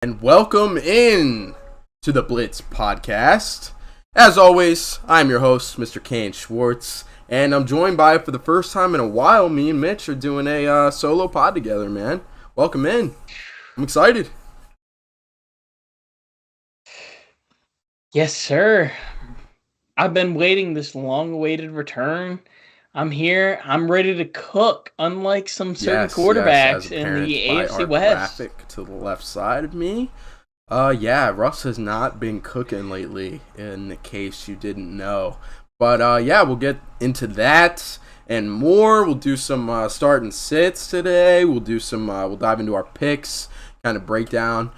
And welcome in to the Blitz podcast. As always, I'm your host, Mr. Kane Schwartz, and I'm joined by, for the first time in a while, me and Mitch are doing a solo pod together, man. Welcome in. I'm excited. Yes, sir. I've been waiting this long-awaited return. I'm here. I'm ready to cook, unlike some certain quarterbacks in the AFC West. Graphic to the left side of me. Russ has not been cooking lately, in case you didn't know. But we'll get into that and more. We'll do some start and sits today. We'll dive into our picks, kind of break down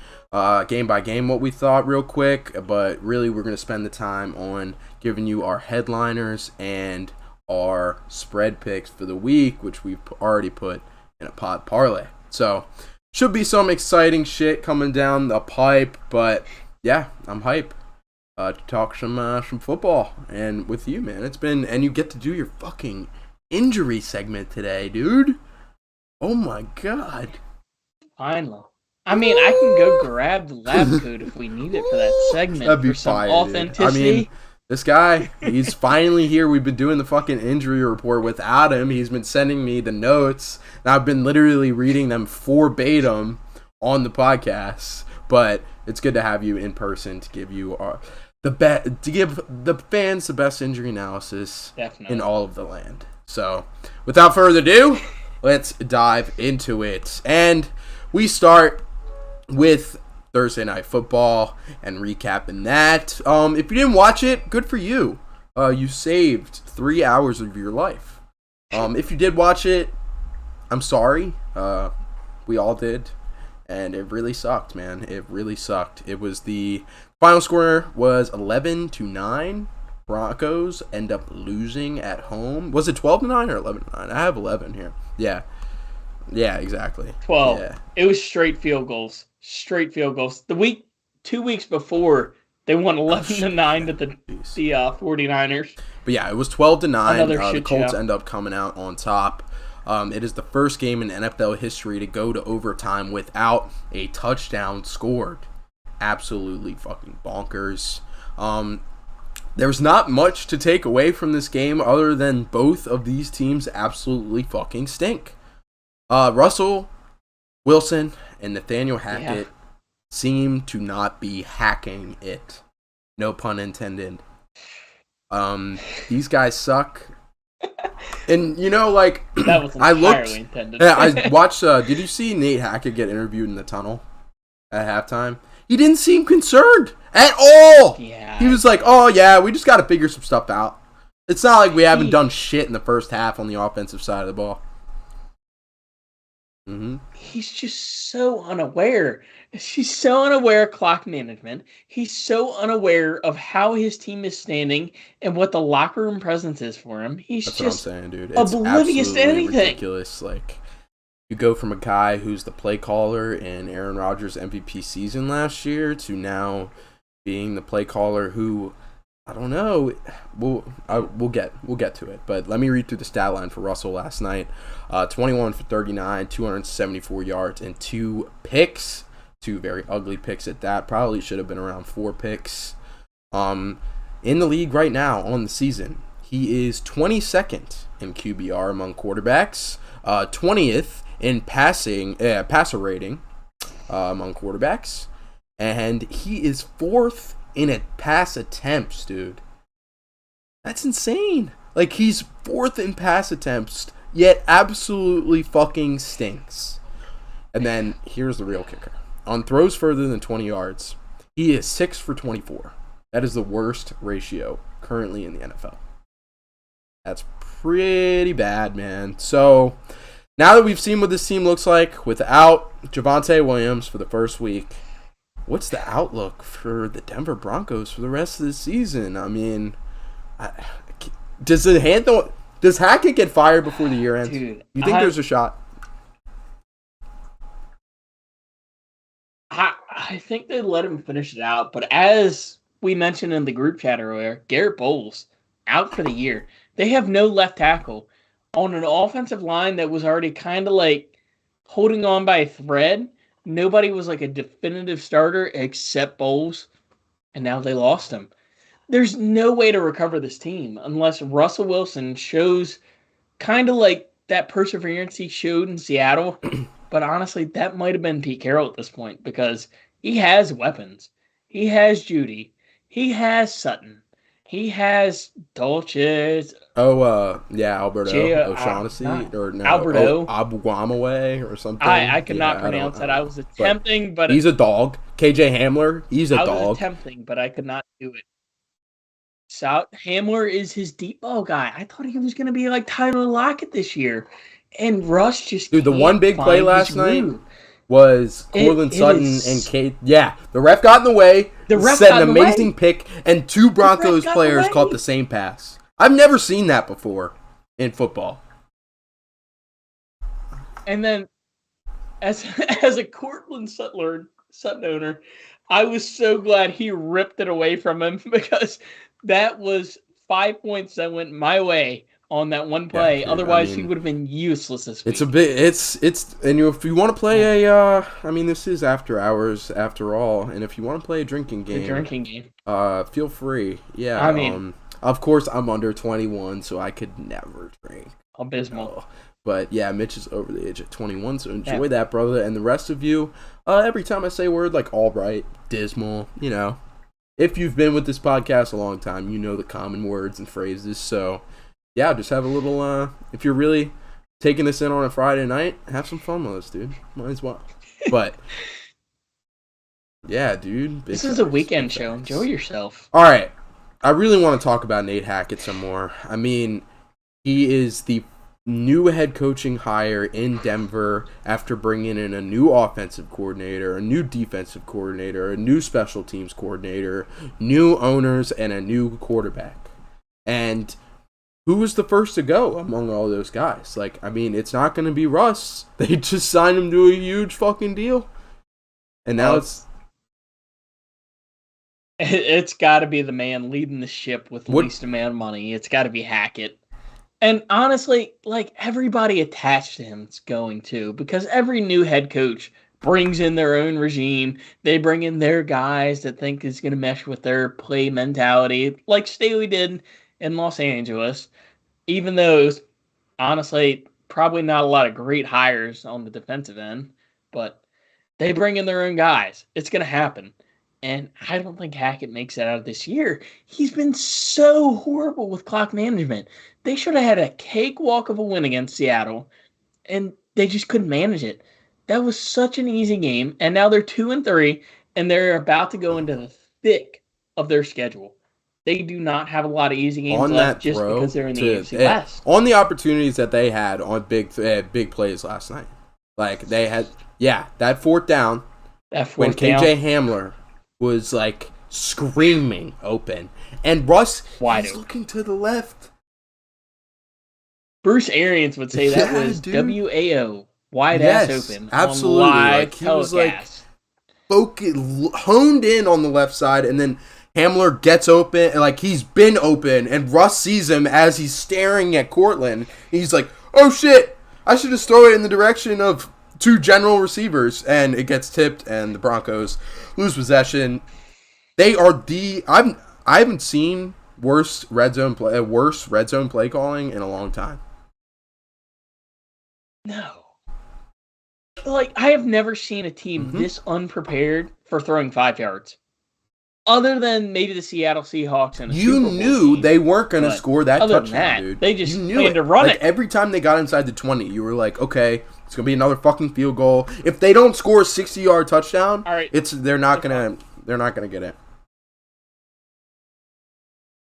game by game what we thought real quick. But really, we're going to spend the time on giving you our headliners and our spread picks for the week, which we've already put in a pod parlay. So should be some exciting shit coming down the pipe, but yeah, I'm hype to talk some football and with you, man. And you get to do your fucking injury segment today, dude. Oh my god. Finally. I mean, I can go grab the lab coat if we need it for that segment. That'd be for some fire, authenticity. Dude. I mean, this guy, he's finally here. We've been doing the fucking injury report without him. He's been sending me the notes, and I've been literally reading them verbatim on the podcast. But it's good to have you in person to give you to give the fans the best injury analysis in all of the land. So, without further ado, let's dive into it. And we start with Thursday Night Football and recapping that. If you didn't watch it, good for you. You saved 3 hours of your life. If you did watch it, I'm sorry. We all did. And it really sucked, man. It really sucked. It was the final score was 11-9. Broncos end up losing at home. Was it 12-9 or 11-9? I have 11 here. Yeah. Yeah, exactly. 12. Yeah. It was straight field goals. Straight field goals. 2 weeks before, they won 11-9 to the 49ers. But yeah, it was 12-9. The Colts end up coming out on top. It is the first game in NFL history to go to overtime without a touchdown scored. Absolutely fucking bonkers. There's not much to take away from this game other than both of these teams absolutely fucking stink. Russell Wilson and Nathaniel Hackett seem to not be hacking it. No pun intended. These guys suck. And that was entirely intended. Yeah, I watched. Did you see Nate Hackett get interviewed in the tunnel at halftime? He didn't seem concerned at all. Yeah, he was like, "Oh yeah, we just got to figure some stuff out. It's not like we haven't done shit in the first half on the offensive side of the ball." Mm-hmm. He's just so unaware. He's so unaware of clock management. He's so unaware of how his team is standing and what the locker room presence is for him. That's just what I'm saying, dude. It's oblivious to anything. Ridiculous. Like, you go from a guy who's the play caller in Aaron Rodgers' MVP season last year to now being the play caller who, I don't know. We'll get to it. But let me read through the stat line for Russell last night. 21 for 39, 274 yards, and 2 picks. 2 very ugly picks at that. Probably should have been around 4 picks. In the league right now on the season, he is 22nd in QBR among quarterbacks, 20th in passer rating among quarterbacks, and he is 4th in pass attempts, dude. That's insane. Like, he's 4th in pass attempts, yet absolutely fucking stinks. And then here's the real kicker. On throws further than 20 yards, he is 6 for 24. That is the worst ratio currently in the NFL. That's pretty bad, man. So, now that we've seen what this team looks like without Javonte Williams for the first week, what's the outlook for the Denver Broncos for the rest of the season? I mean, does Hackett get fired before the year ends? Dude, you think there's a shot? I think they let him finish it out, but as we mentioned in the group chat earlier, Garrett Bowles out for the year. They have no left tackle on an offensive line that was already kind of like holding on by a thread. Nobody was like a definitive starter except Bowles, and now they lost him. There's no way to recover this team unless Russell Wilson shows kind of like that perseverance he showed in Seattle. But honestly, that might have been Pete Carroll at this point because he has weapons. He has Judy. He has Sutton. He has Dolce. Alberto O'Shaughnessy or no, Alberto Abuamaway or something. I could not pronounce that. I was attempting, but he's a dog. KJ Hamler, he's a dog. I was attempting, but I could not do it. Hamler is his deep ball guy. I thought he was going to be like Tyler Lockett this year, and Russ just the one big play last night was Courtland Sutton and Kate. Yeah, the ref got in the way. The ref set an amazing pick, and two Broncos players caught the same pass. I've never seen that before in football. And then, as a Courtland Sutton owner, I was so glad he ripped it away from him because that was 5 points that went my way on that one play. Yeah, otherwise, he would have been useless this week. And if you want to play this is after hours after all, and if you want to play a drinking game, feel free. Yeah, of course, I'm under 21, so I could never drink. Abysmal. But yeah, Mitch is over the age of 21, so enjoy that, brother. And the rest of you, every time I say a word like all right, dismal, if you've been with this podcast a long time, you know the common words and phrases. So yeah, just have a little, if you're really taking this in on a Friday night, have some fun with us, dude. Might as well. But yeah, dude. This is a weekend show. Enjoy yourself. All right. I really want to talk about Nate Hackett some more. I mean, he is the new head coaching hire in Denver after bringing in a new offensive coordinator, a new defensive coordinator, a new special teams coordinator, new owners, and a new quarterback. And who was the first to go among all those guys? It's not going to be Russ. They just signed him to a huge fucking deal. And now it's got to be the man leading the ship with the least amount of money. It's got to be Hackett. And honestly, everybody attached to him is going to, because every new head coach brings in their own regime. They bring in their guys that think is going to mesh with their play mentality, like Staley did in Los Angeles, even though it was, honestly, probably not a lot of great hires on the defensive end, but they bring in their own guys. It's going to happen. And I don't think Hackett makes it out of this year. He's been so horrible with clock management. They should have had a cakewalk of a win against Seattle, and they just couldn't manage it. That was such an easy game, and now they're 2-3, and they're about to go into the thick of their schedule. They do not have a lot of easy games left just because they're in the AFC West. On the opportunities that they had on big plays last night. They had, that fourth down. When KJ Hamler was screaming open, and Russ was looking to the left. Bruce Arians would say that was WAO, wide ass open. Absolutely. He was honed in on the left side, and then Hamler gets open, and he's been open, and Russ sees him as he's staring at Courtland. He's like, "Oh shit! I should just throw it in the direction of two general receivers," and it gets tipped, and the Broncos lose possession. They are I haven't seen worse red zone play calling in a long time. No. I have never seen a team this unprepared for throwing 5 yards. Other than maybe the Seattle Seahawks and you knew they weren't going to score that touchdown, dude. They just planned to run it. Every time they got inside the 20, you were like, okay, it's going to be another fucking field goal. If they don't score a 60-yard touchdown, they're not going to get it.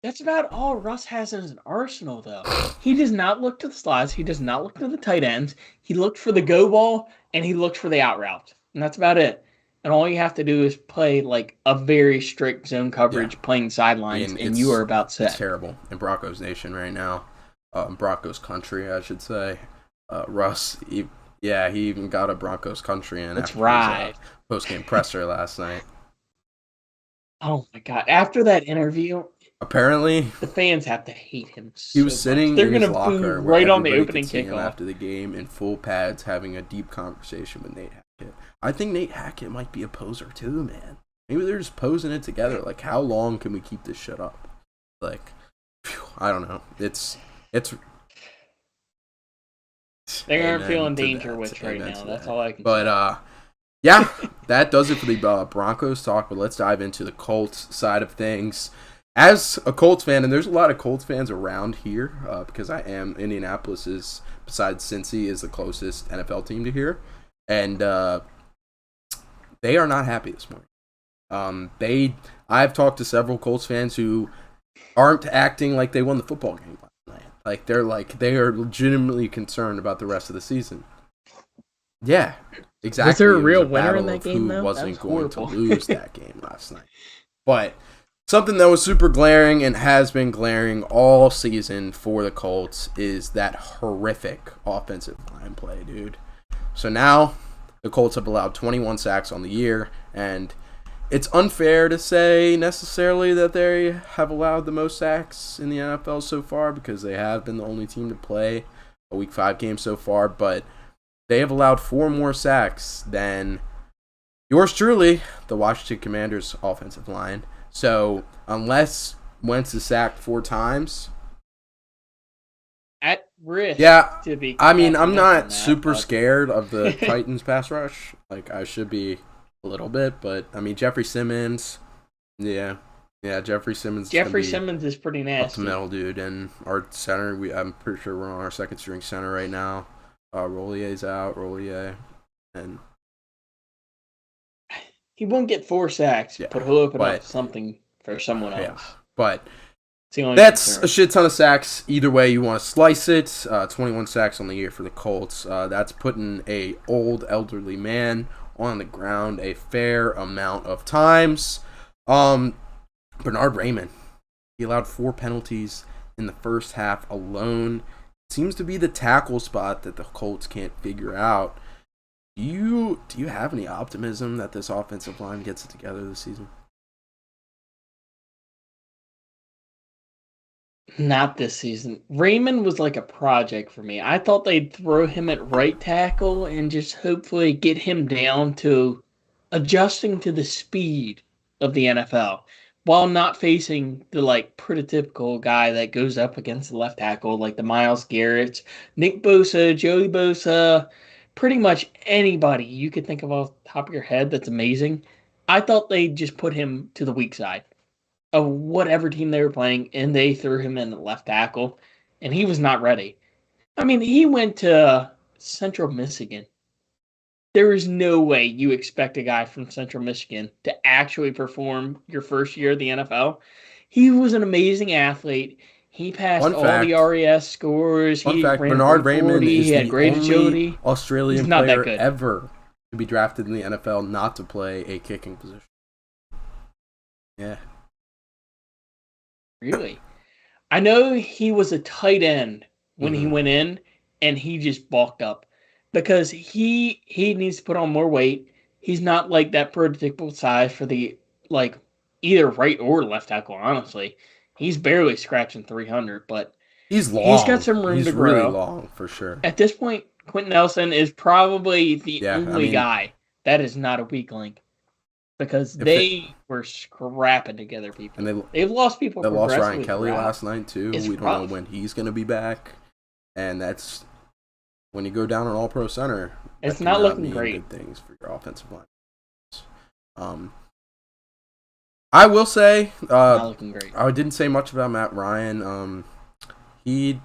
That's about all Russ has in his arsenal, though. He does not look to the slides. He does not look to the tight ends. He looked for the go ball, and he looked for the out route. And that's about it. And all you have to do is play a very strict zone coverage, playing sidelines, and you are about set. It's terrible in Broncos Nation right now. Broncos country, I should say. Russ, he even got a Broncos country in after his post-game presser last night. Oh, my God. After that interview, apparently, the fans have to hate him so he was sitting in his locker right on the opening kickoff after the game in full pads having a deep conversation with Nate Hackett. I think Nate Hackett might be a poser too, man. Maybe they're just posing it together. Like, how long can we keep this shit up? Like, I don't know. It's. They aren't feeling danger with right now. That's all I can say. But yeah, that does it for the Broncos talk. But let's dive into the Colts side of things. As a Colts fan, and there's a lot of Colts fans around here because I am. Indianapolis is, besides Cincy, is the closest NFL team to here, and they are not happy this morning. I've talked to several Colts fans who aren't acting like they won the football game last night. They are legitimately concerned about the rest of the season. Yeah, exactly. Was there a real winner in that game, though? Who wasn't going to lose that game last night? But something that was super glaring and has been glaring all season for the Colts is that horrific offensive line play, dude. So now the Colts have allowed 21 sacks on the year, and it's unfair to say necessarily that they have allowed the most sacks in the NFL so far because they have been the only team to play a Week 5 game so far, but they have allowed 4 more sacks than yours truly, the Washington Commanders' offensive line. So unless Wentz is sacked 4 times, at risk. Yeah, to be I mean, I'm not super scared of the Titans pass rush. Like, I should be a little bit, but I mean, Jeffrey Simmons, Jeffrey Simmons is pretty nasty. Up the middle, dude, and our center. I'm pretty sure we're on our second string center right now. Rollier's out, and he won't get 4 sacks, but he'll open up something for someone else. Yeah, but that's a shit ton of sacks. Either way you want to slice it. 21 sacks on the year for the Colts. That's putting a old elderly man on the ground a fair amount of times. Bernard Raymond, he allowed 4 penalties in the first half alone. Seems to be the tackle spot that the Colts can't figure out. Do you have any optimism that this offensive line gets it together this season? Not this season. Raymond was like a project for me. I thought they'd throw him at right tackle and just hopefully get him down to adjusting to the speed of the NFL while not facing the prototypical guy that goes up against the left tackle, like the Myles Garretts, Nick Bosa, Joey Bosa, pretty much anybody you could think of off the top of your head that's amazing. I thought they'd just put him to the weak side of whatever team they were playing, and they threw him in the left tackle, and he was not ready. I mean, he went to Central Michigan. There is no way you expect a guy from Central Michigan to actually perform your first year of the NFL. He was an amazing athlete. He passed all the RES scores. Bernard Raymond is the only Australian player that ever to be drafted in the NFL not to play a kicking position. Yeah. Really? I know he was a tight end when he went in, and he just bulked up because he needs to put on more weight. He's not like that prototypical size for the either right or left tackle, honestly. He's barely scratching 300, but he's long. He's got some room to grow. He's really long, for sure. At this point, Quentin Nelson is probably the only guy that is not a weak link. Because they were scrapping together people. And they've lost people. They lost Ryan Kelly last night, too. We don't know when he's going to be back. And that's when you go down an all-pro center. It's not looking great. Good things for your offensive line. I will say, not looking great. I didn't say much about Matt Ryan. He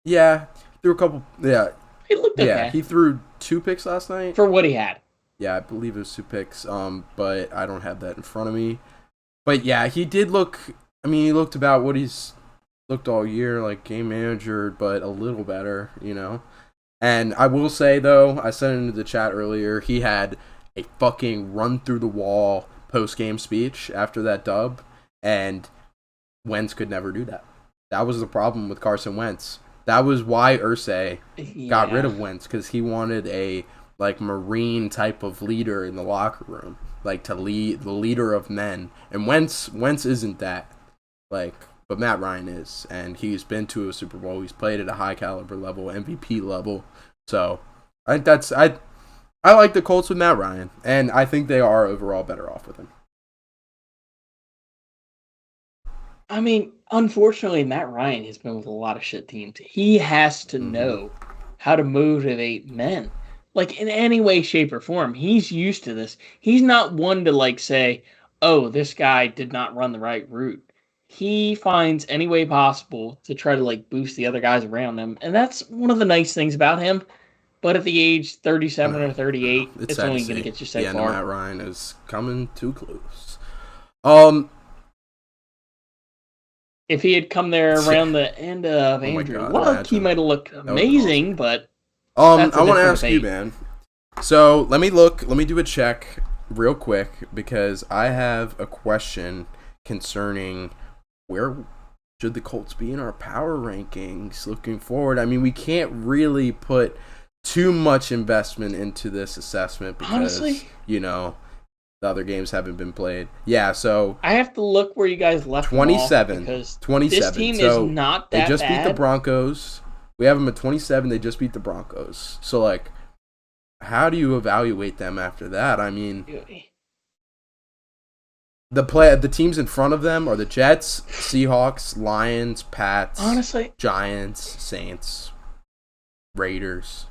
threw a couple. Yeah, he looked okay. Yeah, he threw 2 picks last night for what he had. Yeah, I believe it was 2 picks. But I don't have that in front of me. But yeah, he did look. I mean, he looked about what he's looked all year, like game manager, but a little better, you know. And I will say though, I said into the chat earlier, he had a fucking run through the wall post-game speech after that dub, and Wentz could never do that. That was the problem with Carson Wentz. That was why Irsay got rid of Wentz, because he wanted a Marine type of leader in the locker room, to lead, the leader of men. And Wentz isn't that. But Matt Ryan is, and he's been to a Super Bowl. He's played at a high caliber level, MVP level. So I think I like the Colts with Matt Ryan, and I think they are overall better off with him. I mean, unfortunately, Matt Ryan has been with a lot of shit teams. He has to know how to motivate men. Like, in any way, shape, or form. He's used to this. He's not one to, like, say, oh, this guy did not run the right route. He finds any way possible to try to, like, boost the other guys around him. And that's one of the nice things about him. But at the age 37 or 38, it's only going to get you so far. Matt Ryan is coming too close. If he had come there around the end of Andrew Luck, he might have looked amazing, but I want to ask you, man. So let me do a check real quick because I have a question concerning where should the Colts be in our power rankings looking forward. I mean, we can't really put too much investment into this assessment because, honestly, the other games haven't been played. Yeah, so I have to look where you guys left 27 because 27. This team is not that bad. They just beat the Broncos. We have them at 27. They just beat the Broncos. So, like, how do you evaluate them after that? I mean, the teams in front of them are the Jets, Seahawks, Lions, Pats, honestly, Giants, Saints, Raiders,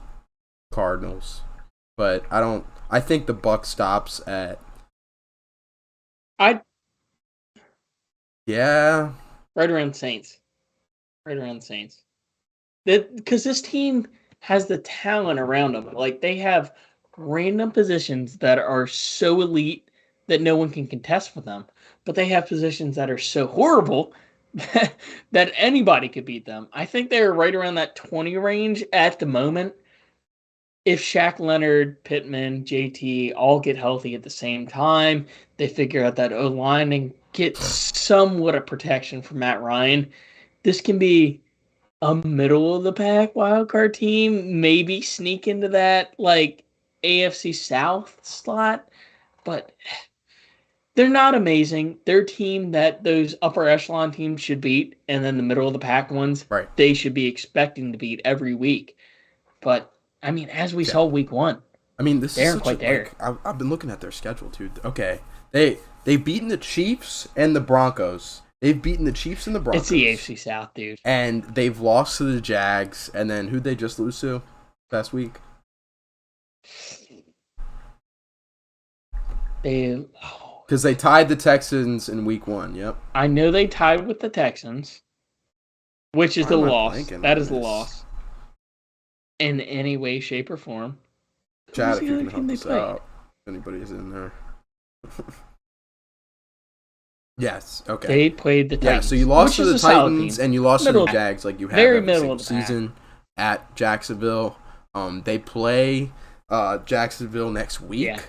Cardinals. But I think the buck stops at right around Saints. Because this team has the talent around them. Like, they have random positions that are so elite that no one can contest with them. But they have positions that are so horrible that anybody could beat them. I think they're right around that 20 range at the moment. If Shaq Leonard, Pittman, JT all get healthy at the same time, they figure out that O-line and get somewhat of protection from Matt Ryan, this can be a middle-of-the-pack wildcard team, maybe sneak into that, like, AFC South slot, but they're not amazing. They're a team that those upper echelon teams should beat, and then the middle-of-the-pack ones, right, they should be expecting to beat every week. But I mean, as we saw week 1, I mean, this is quite there. Like, I've been looking at their schedule too. Okay, they've beaten the Chiefs and the Broncos. They've beaten the Chiefs and the Broncos. It's the AFC South, dude. And they've lost to the Jags. And then who'd they just lose to last week? Because they tied the Texans in week 1. Yep. I know they tied with the Texans, which is the loss. That is the loss. In any way, shape, or form. Chad, if you can help us out. If anybody's in there. Yes, okay. They played the Titans. Yeah, so you lost to the Titans and you lost to the Jags like you have every single season at Jacksonville. They play Jacksonville next week. Yeah.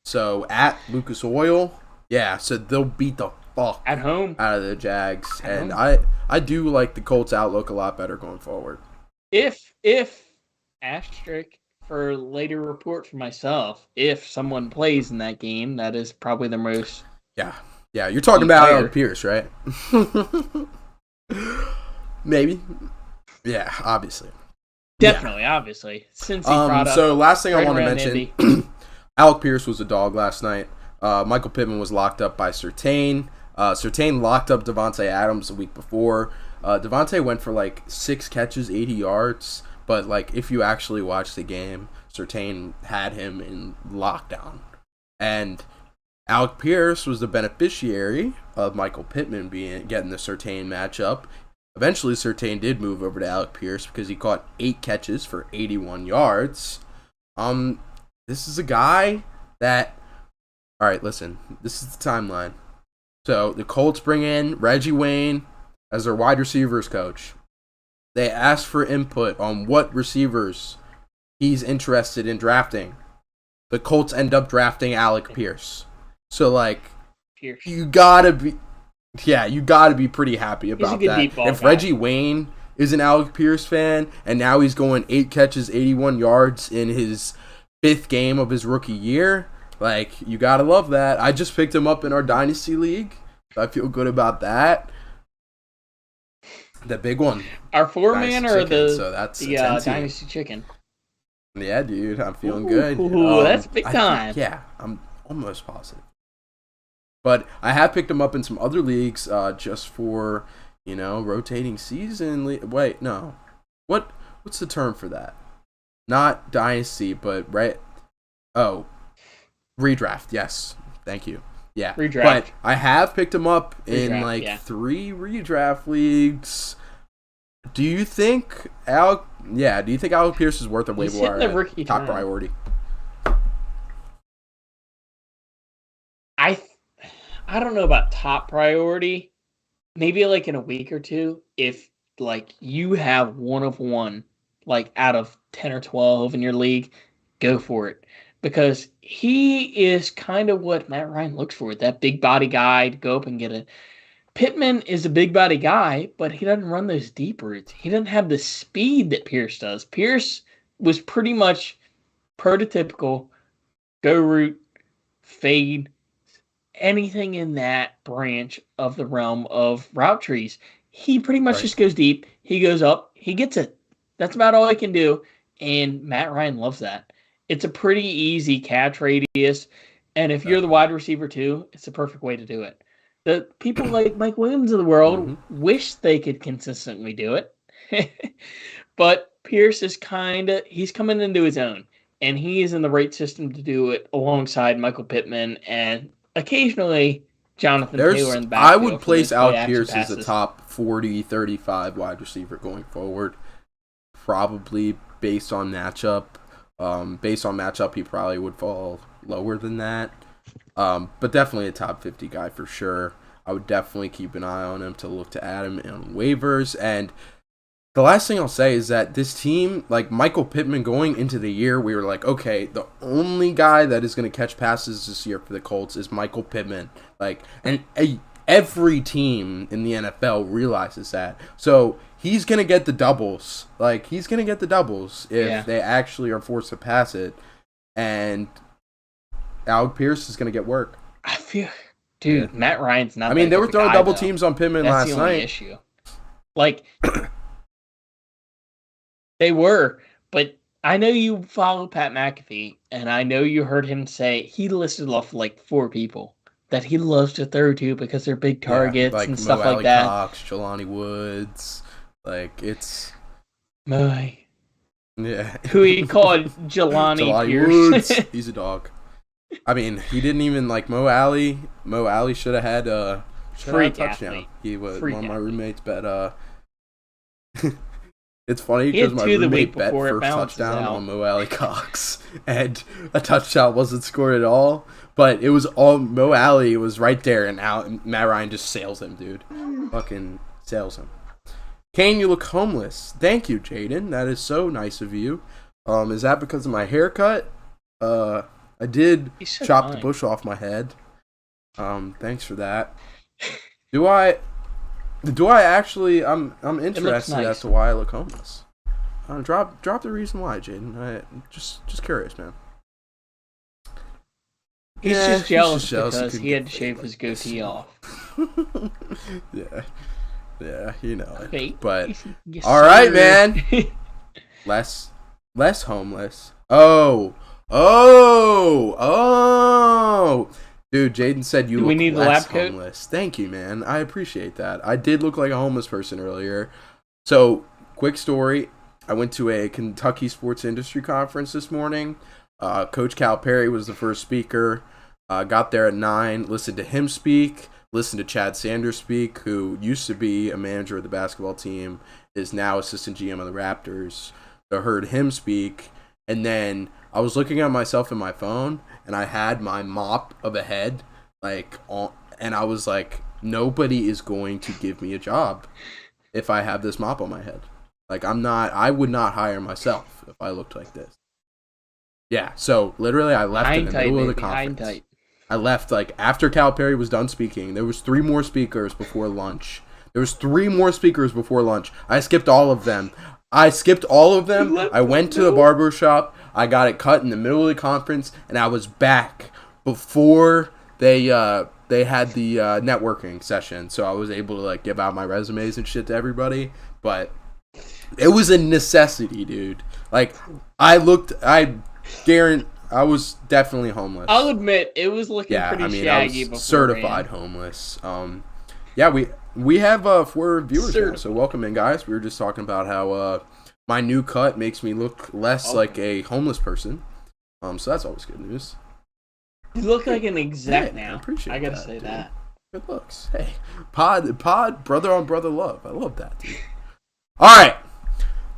So at Lucas Oil. Yeah, so they'll beat the fuck at home out of the Jags. And I do like the Colts outlook a lot better going forward. If asterisk for later report for myself, if someone plays in that game, that is probably the most Yeah, you're talking about Alec Pierce, right? Maybe. Yeah, obviously. Definitely, obviously. Since he brought up so last thing I want to mention, Alec Pierce was a dog last night. Michael Pittman was locked up by Surtain. Surtain locked up Devontae Adams a week before. Devontae went for like 6 catches, 80 yards. But like if you actually watch the game, Surtain had him in lockdown. And Alec Pierce was the beneficiary of Michael Pittman getting the Surtain matchup. Eventually, Surtain did move over to Alec Pierce because he caught 8 catches for 81 yards. This is a guy that... All right, listen. This is the timeline. So, the Colts bring in Reggie Wayne as their wide receivers coach. They asked for input on what receivers he's interested in drafting. The Colts end up drafting Alec Pierce. So, like, you gotta be pretty happy about that. If Reggie Wayne is an Alec Pierce fan, and now he's going 8 catches, 81 yards in his 5th game of his rookie year, like, you gotta love that. I just picked him up in our Dynasty League. I feel good about that. The big one. Our 4-man or the so that's Dynasty Chicken? Yeah, dude, I'm feeling good. That's big time. I'm almost positive. But I have picked him up in some other leagues just for, rotating season. Wait, no. What's the term for that? Not dynasty, but right. Oh, redraft. Yes, thank you. Yeah, redraft. But I have picked him up in 3 redraft leagues. Do you think Alec Pierce is worth a waiver wire top priority? I don't know about top priority. Maybe like in a week or two, if like you have one of one, like out of 10 or 12 in your league, go for it. Because he is kind of what Matt Ryan looks for, that big body guy to go up and get it. Pittman is a big body guy, but he doesn't run those deep routes. He doesn't have the speed that Pierce does. Pierce was pretty much prototypical go route, fade, anything in that branch of the realm of route trees. He pretty much just goes deep. He goes up. He gets it. That's about all he can do. And Matt Ryan loves that. It's a pretty easy catch radius. And if you're the wide receiver too, it's the perfect way to do it. The people like Mike Williams of the world wish they could consistently do it. But Pierce is he's coming into his own. And he is in the right system to do it alongside Michael Pittman and occasionally Jonathan Taylor in the backfield. I would place Alec Pierce as a top 40, 35 wide receiver going forward. Probably based on matchup. He probably would fall lower than that. But definitely a top 50 guy for sure. I would definitely keep an eye on him to look to add him on waivers. And the last thing I'll say is that this team, like Michael Pittman going into the year, we were like, okay, the only guy that is going to catch passes this year for the Colts is Michael Pittman. And every team in the NFL realizes that. So he's going to get the doubles. If they actually are forced to pass it. And Alec Pierce is going to get work. I feel, dude, Matt Ryan's not. I mean, they were throwing double teams on Pittman last night. That's the only issue. Like, they were, but I know you follow Pat McAfee, and I know you heard him say he listed off like 4 people that he loves to throw to because they're big targets and stuff like that. Cox, Jelani Woods, it's Moe. Yeah. Who he called Jelani Pierce. Woods. He's a dog. I mean, he didn't even Mo Alley. Mo Alley should have had a touchdown. He was one of my roommates bet. It's funny because my roommate bet first touchdown on Mo Alley Cox, and a touchdown wasn't scored at all. But it was all Mo Alley was right there, and Matt Ryan just sails him, dude. Fucking sails him. Kane, you look homeless. Thank you, Jaden. That is so nice of you. Is that because of my haircut? I did chop the bush off my head. Thanks for that. Do I actually? I'm interested as to why I look homeless. Drop the reason why, Jaden. Just curious, man. He's just jealous because he had to shave his goatee off. Yeah, you know it. Okay. But all right, man. Less homeless. Oh. Dude, Jaden said you look less homeless. Thank you, man. I appreciate that. I did look like a homeless person earlier. So, quick story. I went to a Kentucky sports industry conference this morning. Coach Calipari was the first speaker. Got there at 9, listened to him speak, listened to Chad Sanders speak, who used to be a manager of the basketball team, is now assistant GM of the Raptors. So, heard him speak, and then I was looking at myself in my phone, and I had my mop of a head, and I was like, nobody is going to give me a job if I have this mop on my head. I would not hire myself if I looked like this. Yeah, so literally I left in the middle of the conference. I left, after Calipari was done speaking. There was 3 more speakers before lunch. I skipped all of them. I went to the barber shop. I got it cut in the middle of the conference, and I was back before they had the networking session. So I was able to give out my resumes and shit to everybody. But It was a necessity, dude. Like, I was definitely homeless. I'll admit, it was looking pretty shaggy before. Certified homeless. We have 4 viewers now, so welcome in, guys. We were just talking about how my new cut makes me look less like a homeless person. So that's always good news. You look like an exec now. I appreciate I gotta that, say dude. that. Good looks. Hey, pod, brother on brother love. I love that, dude. All right.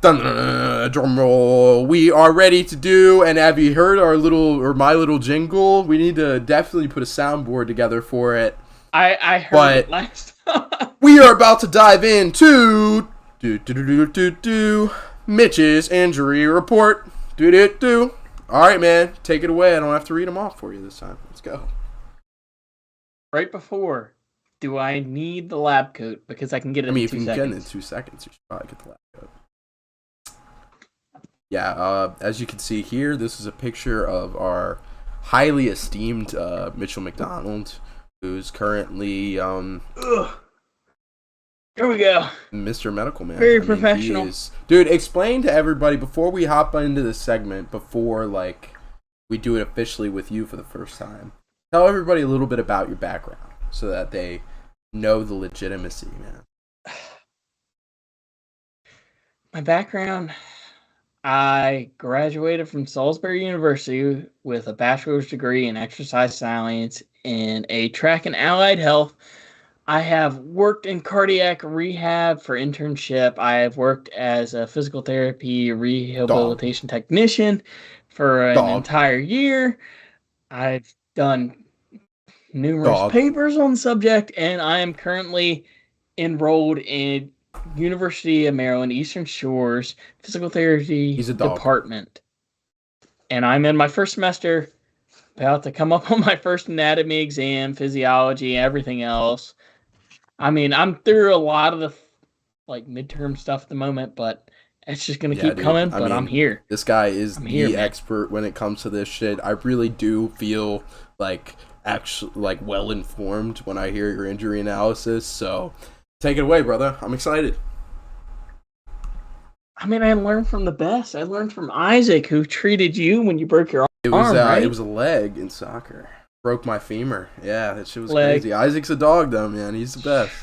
Drum roll. We are ready to do, and have you heard my little jingle? We need to definitely put a soundboard together for it. I heard it last time. We are about to dive into Mitch's injury report. All right, man, take it away. I don't have to read them off for you this time. Let's go. Right before, do I need the lab coat? Because I can get it in 2 seconds. If you can get it in 2 seconds, you should probably get the lab coat. Yeah, as you can see here, this is a picture of our highly esteemed Mitchell McDonald, who's currently here we go, Mr. Medical Man. Very professional. Dude, explain to everybody before we hop into this segment, before we do it officially with you for the first time. Tell everybody a little bit about your background so that they know the legitimacy, man. My background, I graduated from Salisbury University with a bachelor's degree in exercise science and a track and allied health. I have worked in cardiac rehab for internship. I have worked as a physical therapy rehabilitation technician for an entire year. I've done numerous papers on the subject, and I am currently enrolled in University of Maryland Eastern Shores Physical Therapy Department. And I'm in my first semester, about to come up on my first anatomy exam, physiology, everything else. I mean, I'm through a lot of the midterm stuff at the moment, but it's just going to keep coming, but I'm here. This guy is the expert when it comes to this shit. I really do feel actually well informed when I hear your injury analysis, so take it away, brother. I'm excited. I mean, I learned from the best. I learned from Isaac, who treated you when you broke your arm, right? It was a leg in soccer. Broke my femur. Yeah, that shit was crazy. Isaac's a dog, though, man. He's the best.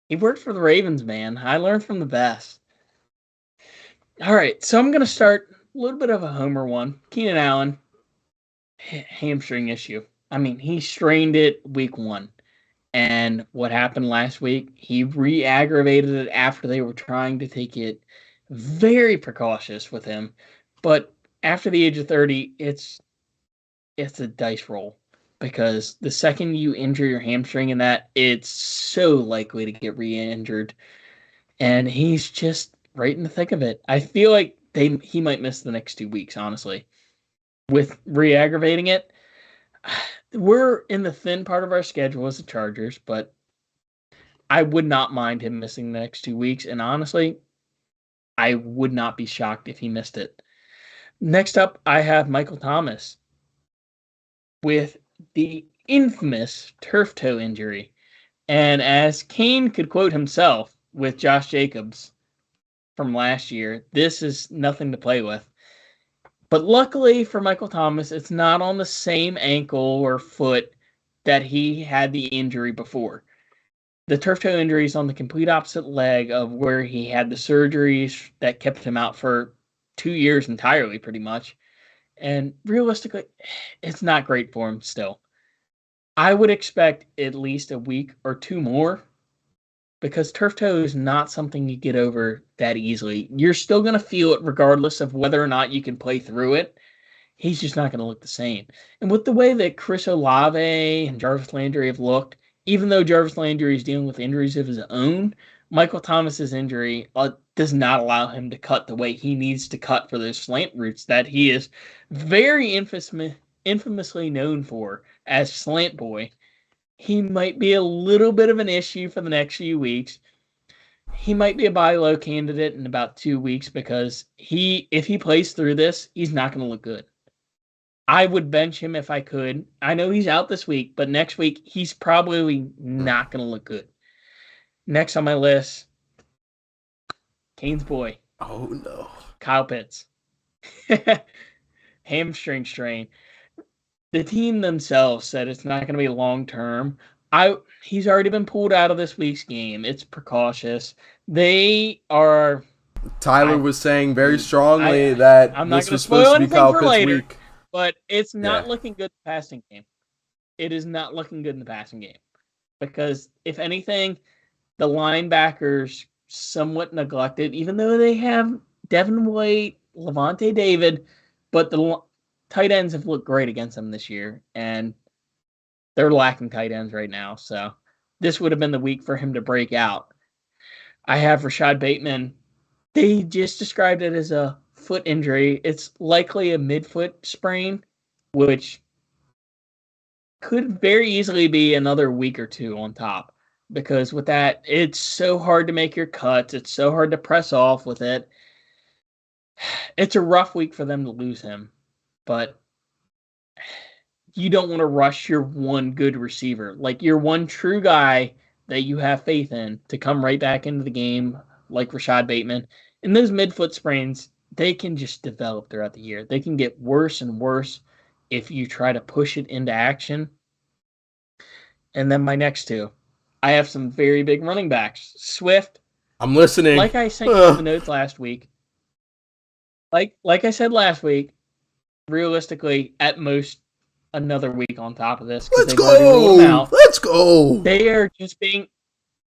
He worked for the Ravens, man. I learned from the best. All right, so I'm going to start a little bit of a homer one. Keenan Allen, hamstring issue. I mean, he strained it week 1. And what happened last week, he re-aggravated it after they were trying to take it very precautious with him. But after the age of 30, it's a dice roll, because the second you injure your hamstring in that, it's so likely to get re-injured. And he's just right in the thick of it. I feel like he might miss the next 2 weeks, honestly. With re-aggravating it, we're in the thin part of our schedule as the Chargers, but I would not mind him missing the next 2 weeks. And honestly, I would not be shocked if he missed it. Next up, I have Michael Thomas with the infamous turf toe injury. And as Kane could quote himself with Josh Jacobs from last year, this is nothing to play with. But luckily for Michael Thomas, it's not on the same ankle or foot that he had the injury before. The turf toe injury is on the complete opposite leg of where he had the surgeries that kept him out for 2 years entirely, pretty much. And realistically, it's not great for him still. I would expect at least a week or 2 more, because turf toe is not something you get over that easily. You're still going to feel it regardless of whether or not you can play through it. He's just not going to look the same. And with the way that Chris Olave and Jarvis Landry have looked, even though Jarvis Landry is dealing with injuries of his own, Michael Thomas's injury does not allow him to cut the way he needs to cut for those slant routes that he is very infamously known for as Slant Boy. He might be a little bit of an issue for the next few weeks. He might be a buy low candidate in about 2 weeks, because if he plays through this, he's not going to look good. I would bench him if I could. I know he's out this week, but next week he's probably not going to look good. Next on my list, Kane's boy. Oh, no. Kyle Pitts. Hamstring strain. The team themselves said it's not going to be long-term. He's already been pulled out of this week's game. It's precautious. They are... Tyler was saying very strongly that this was supposed to be Kyle Pitts' week. But it's not looking good in the passing game. It is not looking good in the passing game. Because, if anything, the linebackers somewhat neglected, even though they have Devin White, Levante David, but the tight ends have looked great against them this year, and they're lacking tight ends right now. So this would have been the week for him to break out. I have Rashad Bateman. They just described it as a foot injury. It's likely a midfoot sprain, which could very easily be another week or two on top. Because with that, it's so hard to make your cuts. It's so hard to press off with it. It's a rough week for them to lose him. But you don't want to rush your one good receiver. Like your one true guy that you have faith in to come right back into the game, like Rashad Bateman. And those midfoot sprains, they can just develop throughout the year. They can get worse and worse if you try to push it into action. And then my next two. I have some very big running backs. Swift. I'm listening. Like I sent you the notes last week. Like I said last week, realistically, at most, another week on top of this. Let's go. Let's go. They are just being...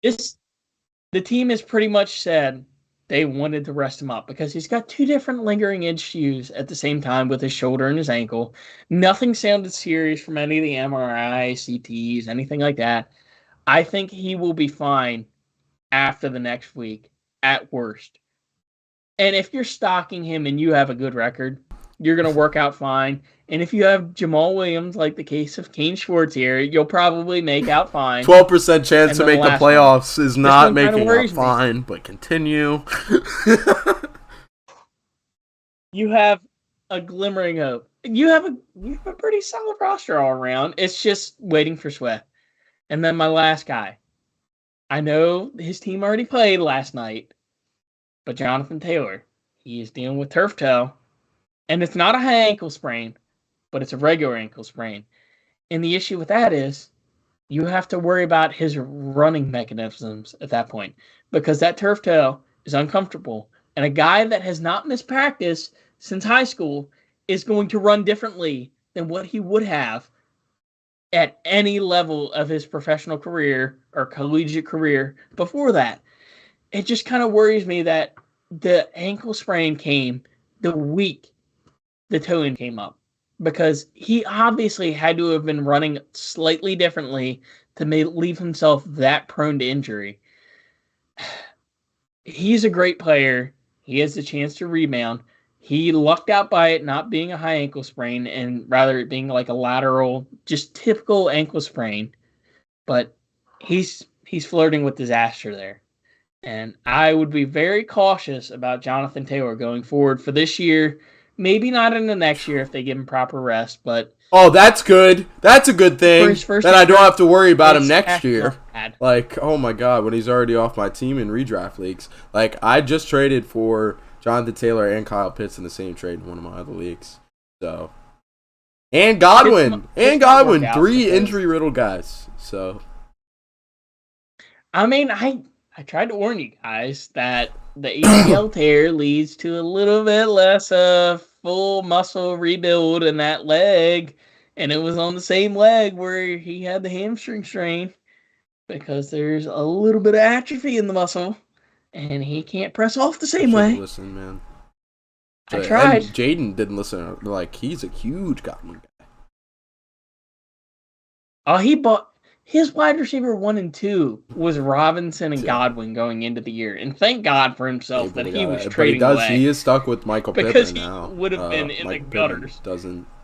The team has pretty much said they wanted to rest him up because he's got two different lingering issues at the same time with his shoulder and his ankle. Nothing sounded serious from any of the MRI, CTs, anything like that. I think he will be fine after the next week, at worst. And if you're stocking him and you have a good record, you're going to work out fine. And if you have Jamal Williams, like the case of Kane Schwartz here, you'll probably make out fine. 12% chance to make the playoffs is not making out fine, but continue. You have a glimmering hope. You have a pretty solid roster all around. It's just waiting for Swift. And then my last guy. I know his team already played last night, but Jonathan Taylor, he is dealing with turf toe. And it's not a high ankle sprain, but it's a regular ankle sprain. And the issue with that is you have to worry about his running mechanisms at that point because that turf toe is uncomfortable. And a guy that has not missed practice since high school is going to run differently than what he would have at any level of his professional career or collegiate career before that. It just kind of worries me that the ankle sprain came the week the toe in came up because he obviously had to have been running slightly differently to leave himself that prone to injury. He's a great player. He has the chance to rebound. He lucked out by it not being a high ankle sprain and rather it being like a lateral, just typical ankle sprain. But he's flirting with disaster there. And I would be very cautious about Jonathan Taylor going forward for this year. Maybe not in the next year if they give him proper rest, but... Oh, that's good. That's a good thing. Then I don't have to worry about him next year. Like, oh my God, when he's already off my team in redraft leagues. Like, I just traded for Jonathan Taylor and Kyle Pitts in the same trade in one of my other leagues. So... And Godwin. Godwin. 3 injury-riddled guys. So... I mean, I tried to warn you guys that the ACL tear leads to a little bit less full muscle rebuild in that leg. And it was on the same leg where he had the hamstring strain because there's a little bit of atrophy in the muscle and he can't press off the same way. Listen, man. I tried. Jaden didn't listen. Like, he's a huge Godwin guy. Oh, he bought... His wide receiver 1 and 2 was Robinson and Godwin going into the year. And thank God for himself that he was trading away. He is stuck with Michael Pittman now. Because he would have been in the gutters.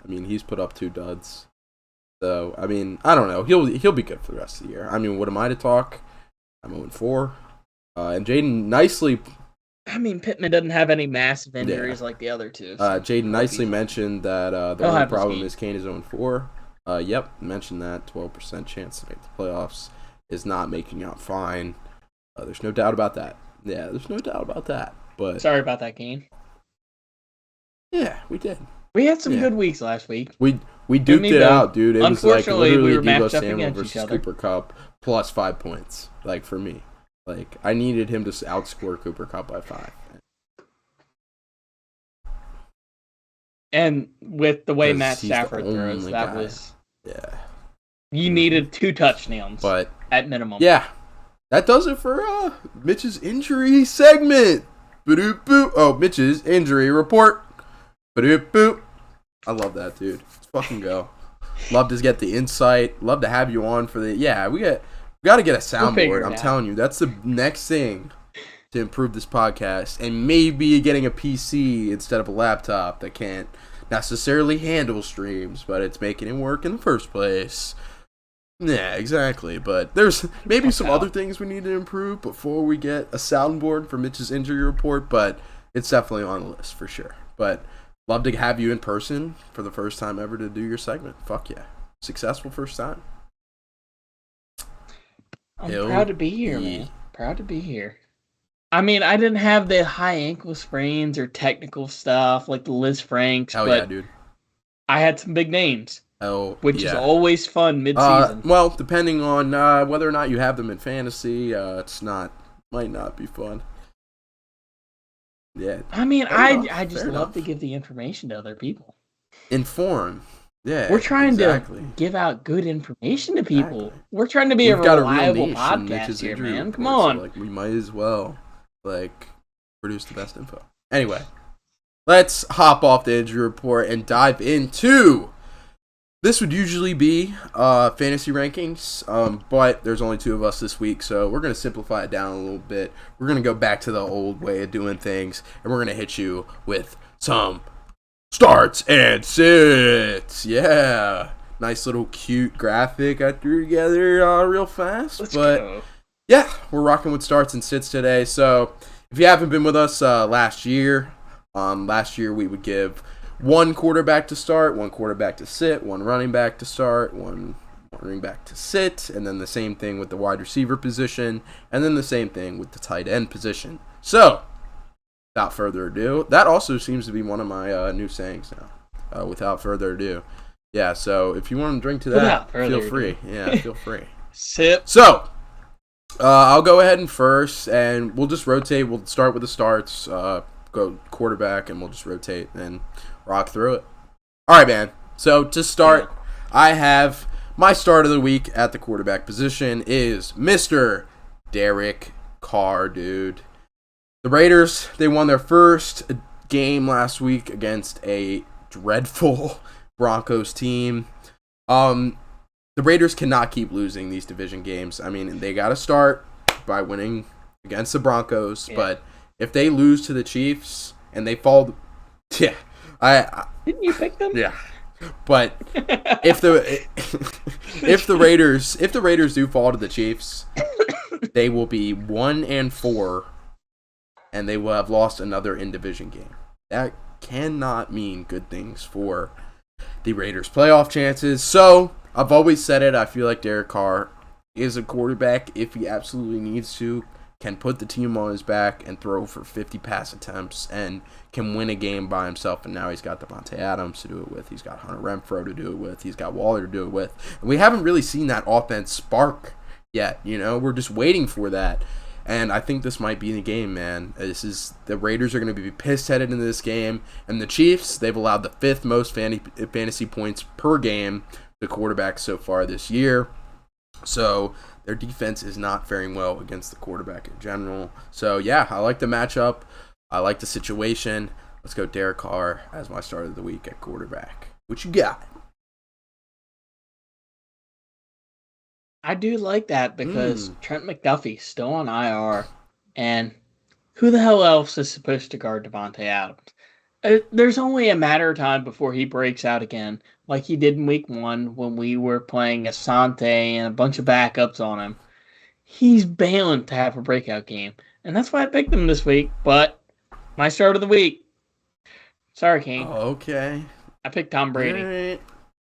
He's put up 2 duds. So, I mean, I don't know. He'll be good for the rest of the year. I mean, what am I to talk? I'm 0-4. And Jaden nicely... I mean, Pittman doesn't have any massive injuries like the other two. So Jaden nicely mentioned that the only problem is Kane is 0-4. Yep, mentioned that 12% chance to make the playoffs is not making out fine. There's no doubt about that. Yeah, there's no doubt about that. But sorry about that, Kane. Yeah, we did. We had some good weeks last week. We duked it out, dude. It was like literally we were Deebo matched up Samuel against each versus other. Cooper Kupp plus 5 points. Like for me, like I needed him to outscore Cooper Kupp by 5. And with the way Matt Stafford throws, that was You needed 2 touchdowns, but at minimum. Yeah, that does it for Mitch's injury segment. Ba-doop-boop. Oh, Mitch's injury report. Ba-doop-boop. I love that, dude. Let's fucking go. Love to get the insight. Love to have you on for the. Yeah, we got to get a soundboard. I'm telling you, that's the next thing to improve this podcast, and maybe getting a PC instead of a laptop that can't necessarily handle streams, but it's making it work in the first place. Yeah, exactly. But there's maybe some other things we need to improve before we get a soundboard for Mitch's injury report, but it's definitely on the list for sure. But love to have you in person for the first time ever to do your segment. Fuck yeah. Successful first time. I'm proud to be here, man. Proud to be here. I mean, I didn't have the high ankle sprains or technical stuff like the Liz Franks, but yeah, dude. I had some big names. Which is always fun mid-season. Well, depending on whether or not you have them in fantasy, might not be fun. Yeah. I mean, I just love to give the information to other people. Inform. Yeah. We're trying to give out good information to people. Exactly. We're trying to be a reliable podcast here, man. Come on. So, like, we might as well produce the best info. Anyway, let's hop off the injury report and dive into. This would usually be fantasy rankings, but there's only 2 of us this week, so we're going to simplify it down a little bit. We're going to go back to the old way of doing things, and we're going to hit you with some starts and sits. Yeah. Nice little cute graphic I threw together real fast. Let's go. Yeah, we're rocking with starts and sits today. So if you haven't been with us last year we would give 1 quarterback to start, 1 quarterback to sit, 1 running back to start, 1 running back to sit, and then the same thing with the wide receiver position, and then the same thing with the tight end position. So, without further ado, that also seems to be one of my new sayings now. Without further ado. Yeah, so if you want to drink to that, feel free. Yeah, feel free. Sip. So, I'll go ahead and first, and we'll just rotate. We'll start with the starts, go quarterback, and we'll just rotate and rock through it. All right, man. So to start, I have my start of the week at the quarterback position is Mr. Derek Carr, dude. The Raiders, they won their first game last week against a dreadful Broncos team. The Raiders cannot keep losing these division games. I mean, they got to start by winning against the Broncos, but if they lose to the Chiefs and they fall, didn't you pick them? Yeah, but if the Raiders do fall to the Chiefs, they will be 1-4, and they will have lost another in-division game. That cannot mean good things for the Raiders' playoff chances. So I've always said it. I feel like Derek Carr is a quarterback if he absolutely needs to. Can put the team on his back and throw for 50 pass attempts and can win a game by himself. And now he's got Devontae Adams to do it with. He's got Hunter Renfrow to do it with. He's got Waller to do it with. And we haven't really seen that offense spark yet. We're just waiting for that. And I think this might be the game, man. The Raiders are going to be pissed headed into this game. And the Chiefs, they've allowed the 5th most fantasy points per game to quarterbacks so far this year. So their defense is not faring well against the quarterback in general. So, yeah, I like the matchup. I like the situation. Let's go Derek Carr as my start of the week at quarterback. What you got? I do like that because Trent McDuffie's still on IR. And who the hell else is supposed to guard Devontae Adams? There's only a matter of time before he breaks out again, like he did in week 1 when we were playing Asante and a bunch of backups on him. He's bound to have a breakout game, and that's why I picked him this week. But my start of the week, sorry, Kane. Okay. I picked Tom Brady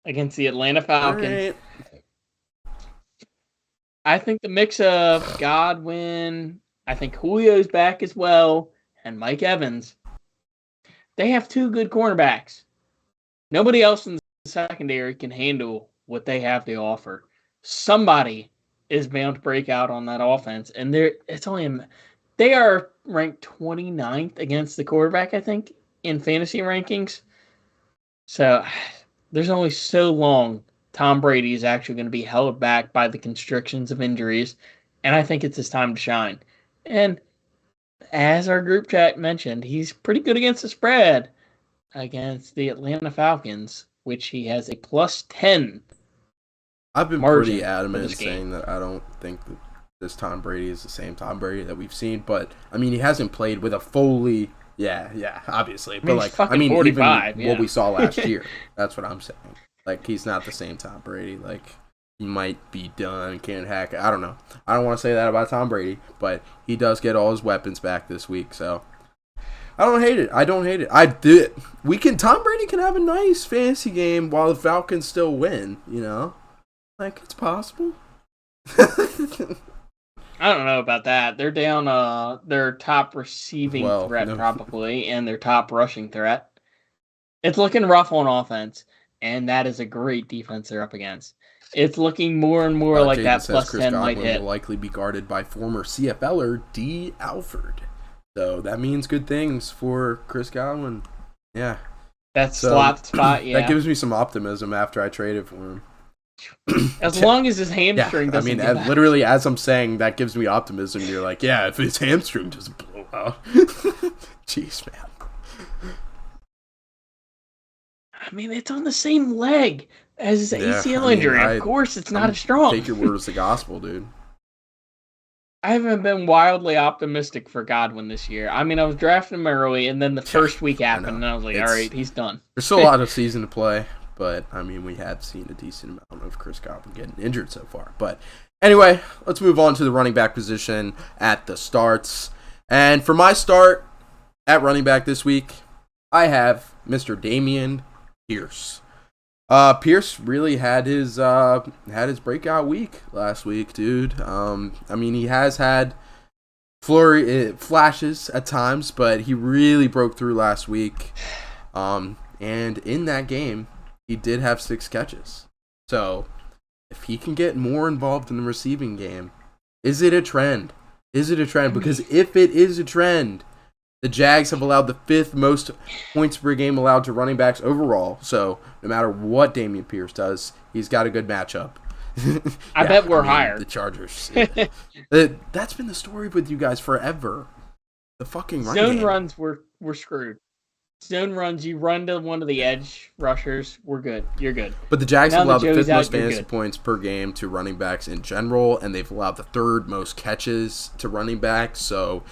against the Atlanta Falcons. I think the mix of Godwin, I think Julio's back as well, and Mike Evans. They have two good cornerbacks. Nobody else in the secondary can handle what they have to offer. Somebody is bound to break out on that offense, and they are ranked 29th against the quarterback, I think, in fantasy rankings. So there's only so long Tom Brady is actually going to be held back by the constrictions of injuries, and I think it's his time to shine. And as our group chat mentioned, he's pretty good against the spread against the Atlanta Falcons, which he has a +10. I've been pretty adamant saying that I don't think that this Tom Brady is the same Tom Brady that we've seen, but I mean, he hasn't played with a fully, obviously, but even what we saw last year, that's what I'm saying. Like, he's not the same Tom Brady. Like, he might be done, can't hack. I don't know. I don't want to say that about Tom Brady, but he does get all his weapons back this week, so I don't hate it. Tom Brady can have a nice fantasy game while the Falcons still win, you know? Like, it's possible. I don't know about that. They're down their top receiving threat probably, and their top rushing threat. It's looking rough on offense, and that is a great defense they're up against. It's looking more and more like that +10 might hit. Will likely be guarded by former CFLer D. Alford. So that means good things for Chris Godwin. Yeah. That slot spot, yeah. That gives me some optimism after I traded for him. As long as his hamstring doesn't get back. Literally, as I'm saying, that gives me optimism. You're like, yeah, if his hamstring doesn't blow out. Jeez, man. I mean, it's on the same leg as his ACL injury. Of course, it's not as strong. Take your word as the gospel, dude. I haven't been wildly optimistic for Godwin this year. I mean, I was drafting him early, and then the first week happened, and I was like, all right, he's done. There's still a lot of season to play, but, I mean, we have seen a decent amount of Chris Godwin getting injured so far. But anyway, let's move on to the running back position at the starts. And for my start at running back this week, I have Mr. Dameon Pierce. Pierce really had his breakout week last week, dude. I mean, he has had flashes at times, but he really broke through last week. And in that game, he did have 6 catches. So, if he can get more involved in the receiving game, is it a trend? Because if it is a trend, the Jags have allowed the 5th most points per game allowed to running backs overall. So, no matter what Dameon Pierce does, he's got a good matchup. I bet we're higher. The Chargers. That's been the story with you guys forever. The fucking running game. Zone runs, we're screwed. Zone runs, you run to one of the edge rushers, we're good. You're good. But the Jags have allowed the 5th most fantasy points per game to running backs in general, and they've allowed the 3rd most catches to running backs. So,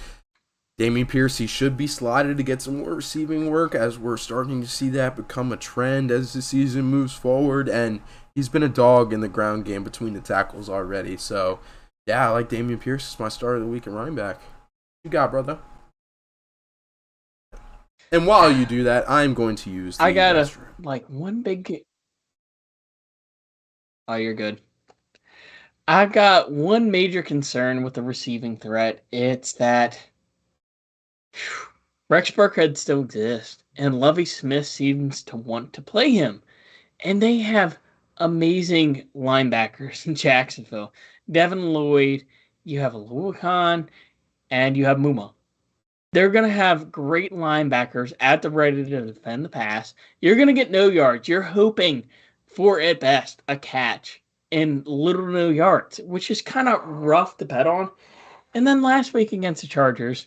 Dameon Pierce, he should be slotted to get some more receiving work, as we're starting to see that become a trend as the season moves forward, and he's been a dog in the ground game between the tackles already. So, yeah, I like Dameon Pierce as my start of the week at running back. What you got, brother? And while you do that, I'm going to use the restroom. One big... Oh, you're good. I've got one major concern with the receiving threat. It's that Rex Burkhead still exists, and Lovie Smith seems to want to play him. And they have amazing linebackers in Jacksonville. Devin Lloyd, you have Oluwakan, and you have Muma. They're going to have great linebackers at the ready to defend the pass. You're going to get no yards. You're hoping for, at best, a catch and little no yards, which is kind of rough to bet on. And then last week against the Chargers,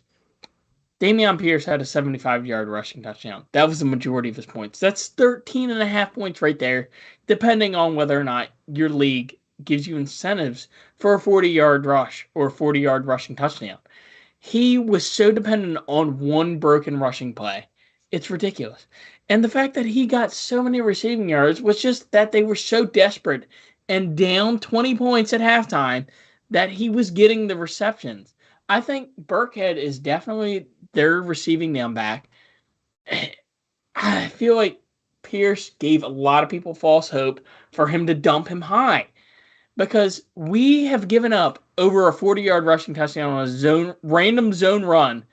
Dameon Pierce had a 75-yard rushing touchdown. That was the majority of his points. That's 13.5 points right there, depending on whether or not your league gives you incentives for a 40-yard rush or a 40-yard rushing touchdown. He was so dependent on one broken rushing play. It's ridiculous. And the fact that he got so many receiving yards was just that they were so desperate and down 20 points at halftime that he was getting the receptions. I think Burkhead is definitely their receiving down back. I feel like Pierce gave a lot of people false hope for him to dump him high. because we have given up over a 40-yard rushing touchdown on a random zone run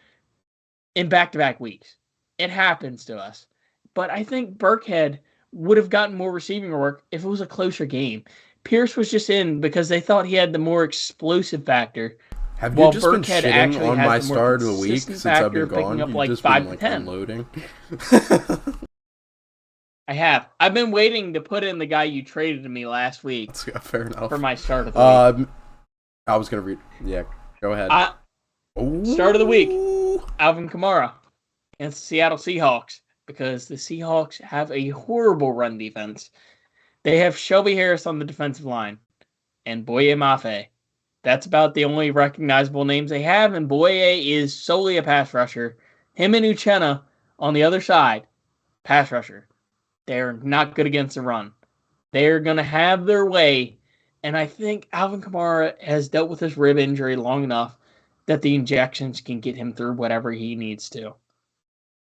in back-to-back weeks. It happens to us. But I think Burkhead would have gotten more receiving work if it was a closer game. Pierce was just in because they thought he had the more explosive factor. Have you just been shitting on my start of the week since I've been gone? You've like just 5 to 10. Unloading. I have. I've been waiting to put in the guy you traded to me last week. Fair enough. For my start of the week. I was going to read. Yeah, go ahead. Start of the week, Alvin Kamara against the Seattle Seahawks, because the Seahawks have a horrible run defense. They have Shelby Harris on the defensive line and Boye Mafe. That's about the only recognizable names they have, and Boye is solely a pass rusher. Him and Uchenna on the other side, pass rusher. They're not good against the run. They're going to have their way, and I think Alvin Kamara has dealt with his rib injury long enough that the injections can get him through whatever he needs to.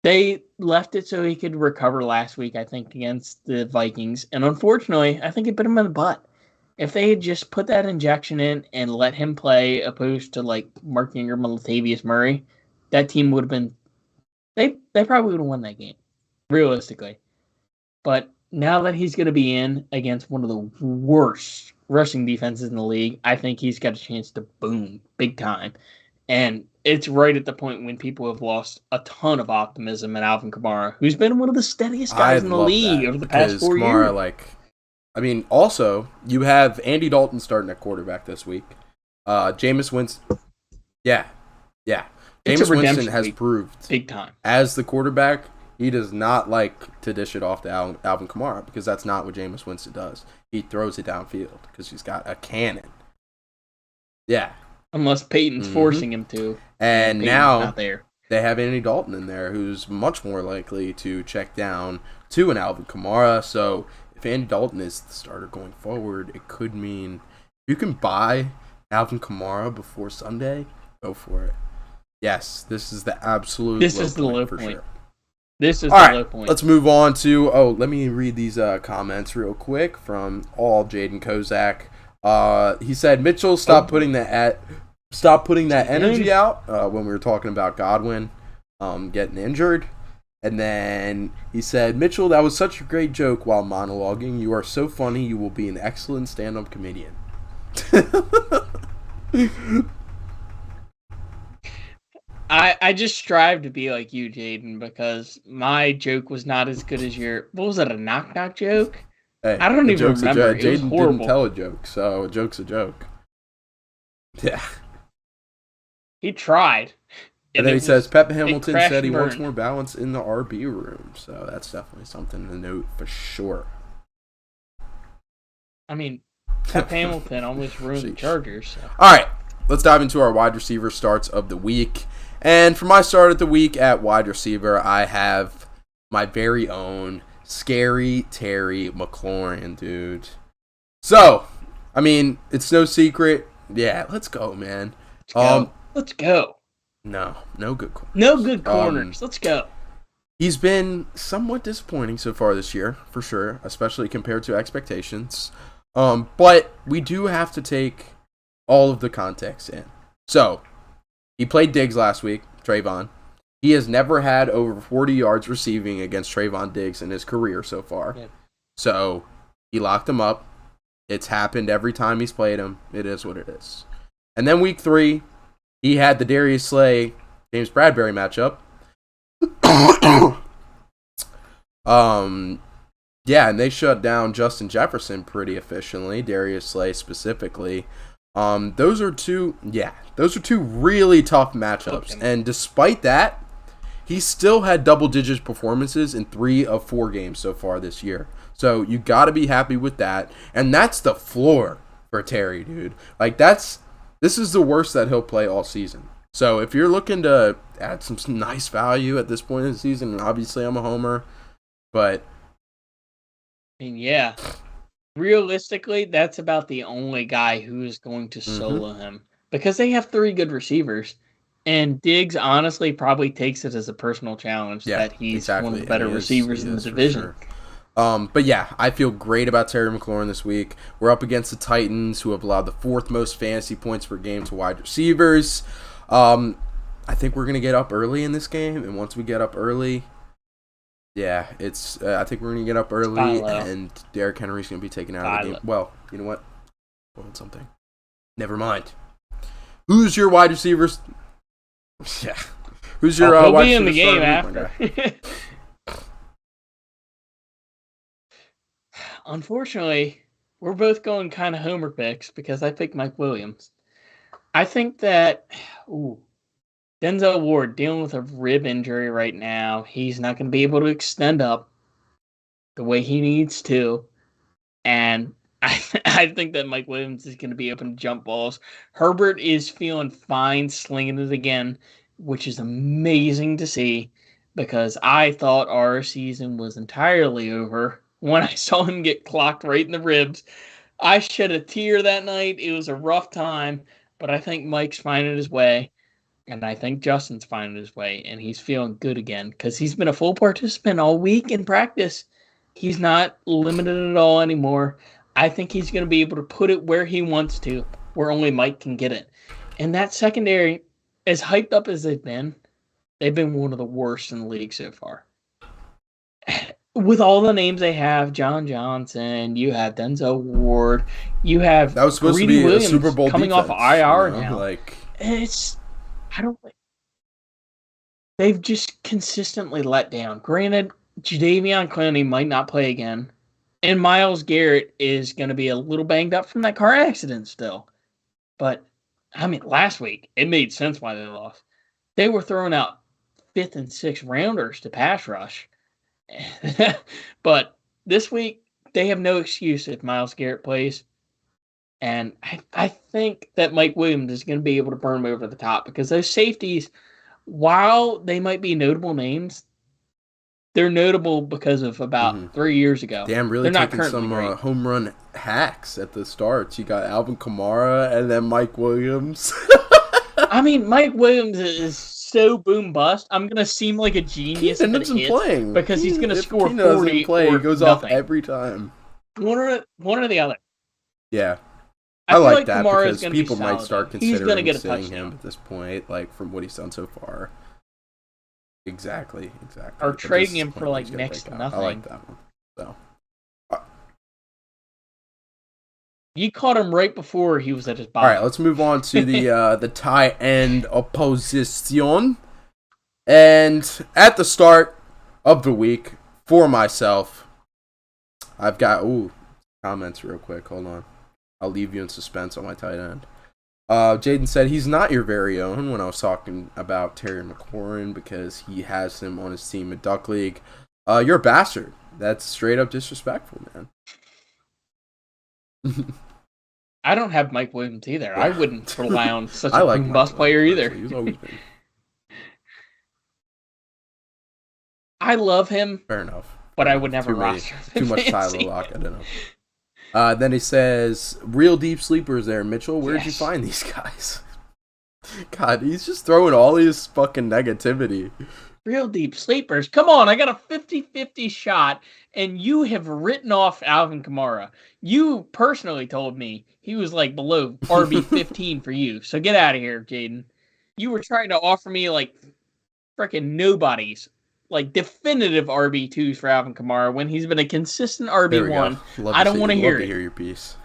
They left it so he could recover last week, I think, against the Vikings, and unfortunately, I think it bit him in the butt. If they had just put that injection in and let him play, opposed to like Mark Ingram and Latavius Murray, that team would have been. They probably would have won that game, realistically. But now that he's going to be in against one of the worst rushing defenses in the league, I think he's got a chance to boom big time. And it's right at the point when people have lost a ton of optimism in Alvin Kamara, who's been one of the steadiest guys in the league over the past 4 years. Also, you have Andy Dalton starting at quarterback this week. Jameis Winston. Yeah. Jameis Winston has proved big time. As the quarterback, he does not like to dish it off to Alvin Kamara, because that's not what Jameis Winston does. He throws it downfield because he's got a cannon. Yeah. Unless Peyton's forcing him to. And now they have Andy Dalton in there, who's much more likely to check down to an Alvin Kamara. So if Andy Dalton is the starter going forward, it could mean you can buy Alvin Kamara before Sunday. Go for it. Yes, this is the absolute low point. Sure. This is the low point. Let's move on to, let me read these comments real quick from Jaden Kozak. He said, Mitchell, stop putting that energy out when we were talking about Godwin getting injured. And then he said, Mitchell, that was such a great joke while monologuing. You are so funny. You will be an excellent stand-up comedian. I just strive to be like you, Jaden, because my joke was not as good as your... What was it, a knock-knock joke? Hey, I don't even remember. It was horrible. Didn't tell a joke, so a joke's a joke. Yeah. He tried. And then he says, Pep Hamilton said he wants more balance in the RB room. So that's definitely something to note for sure. I mean, Pep Hamilton almost ruined the Chargers. So. All right, let's dive into our wide receiver starts of the week. And for my start of the week at wide receiver, I have my very own Scary Terry McLaurin, dude. So, I mean, it's no secret. Yeah, let's go, man. Let's go. No good corners. No good corners. Let's go. He's been somewhat disappointing so far this year, for sure, especially compared to expectations. But we do have to take all of the context in. So, he played Diggs last week, Trayvon. He has never had over 40 yards receiving against Trayvon Diggs in his career so far. Yeah. So, he locked him up. It's happened every time he's played him. It is what it is. And then week 3, he had the Darius Slay, James Bradbury matchup. Yeah, and they shut down Justin Jefferson pretty efficiently, Darius Slay specifically. Those are two really tough matchups. And despite that, he still had double-digit performances in 3 of 4 games so far this year. So you got to be happy with that. And that's the floor for Terry, dude. Like, this is the worst that he'll play all season. So if you're looking to add some nice value at this point in the season, and obviously I'm a homer, but... I mean, yeah. Realistically, that's about the only guy who is going to solo him. Because they have 3 good receivers. And Diggs, honestly, probably takes it as a personal challenge that he's one of the better receivers in the division. But yeah, I feel great about Terry McLaurin this week. We're up against the Titans, who have allowed the 4th most fantasy points per game to wide receivers. I think we're gonna get up early in this game, and once we get up early, yeah, it's. I think we're gonna get up early, and Derrick Henry's gonna be taken out of the game. Well, you know what? Hold something. Never mind. Who's your wide receivers? Yeah. Who's your wide receiver? He'll be in the game after. Unfortunately, we're both going kind of homer picks because I picked Mike Williams. I think that Denzel Ward dealing with a rib injury right now. He's not going to be able to extend up the way he needs to. And I think that Mike Williams is going to be open to jump balls. Herbert is feeling fine, slinging it again, which is amazing to see because I thought our season was entirely over when I saw him get clocked right in the ribs. I shed a tear that night. It was a rough time, but I think Mike's finding his way, and I think Justin's finding his way, and he's feeling good again because he's been a full participant all week in practice. He's not limited at all anymore. I think he's going to be able to put it where he wants to, where only Mike can get it. And that secondary, as hyped up as they've been one of the worst in the league so far. With all the names they have, John Johnson, you have Denzel Ward, you have that was supposed Greedy to be Williams a Super Bowl coming defense, off of IR you know, now. Like, they've just consistently let down. Granted, Jadeveon Clowney might not play again. And Myles Garrett is going to be a little banged up from that car accident still. But, I mean, last week, it made sense why they lost. They were throwing out 5th and 6th rounders to pass rush. But this week, they have no excuse if Myles Garrett plays. And I think that Mike Williams is going to be able to burn them over the top because those safeties, while they might be notable names, they're notable because of about 3 years ago. Damn, really taking some home run hacks at the start. You got Alvin Kamara and then Mike Williams. I mean, Mike Williams is so boom bust. I'm gonna seem like a genius Keenan isn't playing because he's gonna score 40 doesn't play. Or he goes nothing. off every time. One or the other. Yeah. I like that Kamara's because people might start considering sitting him at this point, like from what he's done so far. Exactly. Or trading him for like next to nothing. I like that one. So. You caught him right before he was at his bottom. All right, let's move on to the tight end opposition. And at the start of the week, for myself, I've got comments real quick. Hold on, I'll leave you in suspense on my tight end. Jaden said he's not your very own when I was talking about Terry McLaurin because he has him on his team at Duck League. You're a bastard. That's straight up disrespectful, man. I don't have Mike Williams either. I wouldn't rely on such a bust player either. He's always been. I love him. Fair enough. But I would never roster him. Too much Tyler Lockett, I don't know. Then he says, real deep sleepers there, Mitchell. Where'd you find these guys? God, he's just throwing all his fucking negativity. Real deep sleepers. Come on, I got a 50-50 shot, and you have written off Alvin Kamara. You personally told me he was like below RB15 for you. So get out of here, Jaden. You were trying to offer me like freaking nobodies, like definitive RB2s for Alvin Kamara when he's been a consistent RB1. I don't want to hear it. Hear your piece.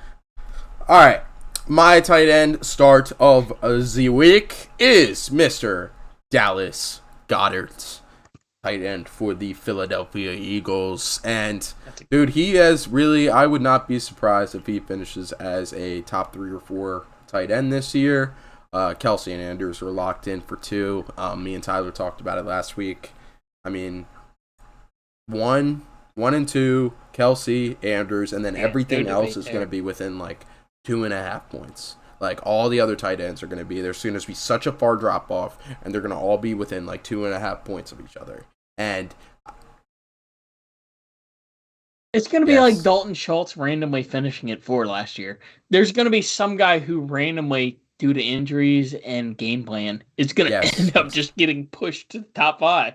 All right. My tight end start of the week is Mr. Dallas Goddard, tight end for the Philadelphia Eagles. And, dude, he has really, I would not be surprised if he finishes as a top 3 or 4 tight end this year. Kelsey and Anders are locked in for 2. Me and Tyler talked about it last week. I mean, 1 and 2, Kelsey, Anders, and then everything else is going to be within like 2.5 points. Like, all the other tight ends are going to be, there's going to be such a far drop-off, and they're going to all be within, like, 2.5 points of each other. And it's going to be like Dalton Schultz randomly finishing at 4 last year. There's going to be some guy who randomly, due to injuries and game plan, is going to end up just getting pushed to the top 5.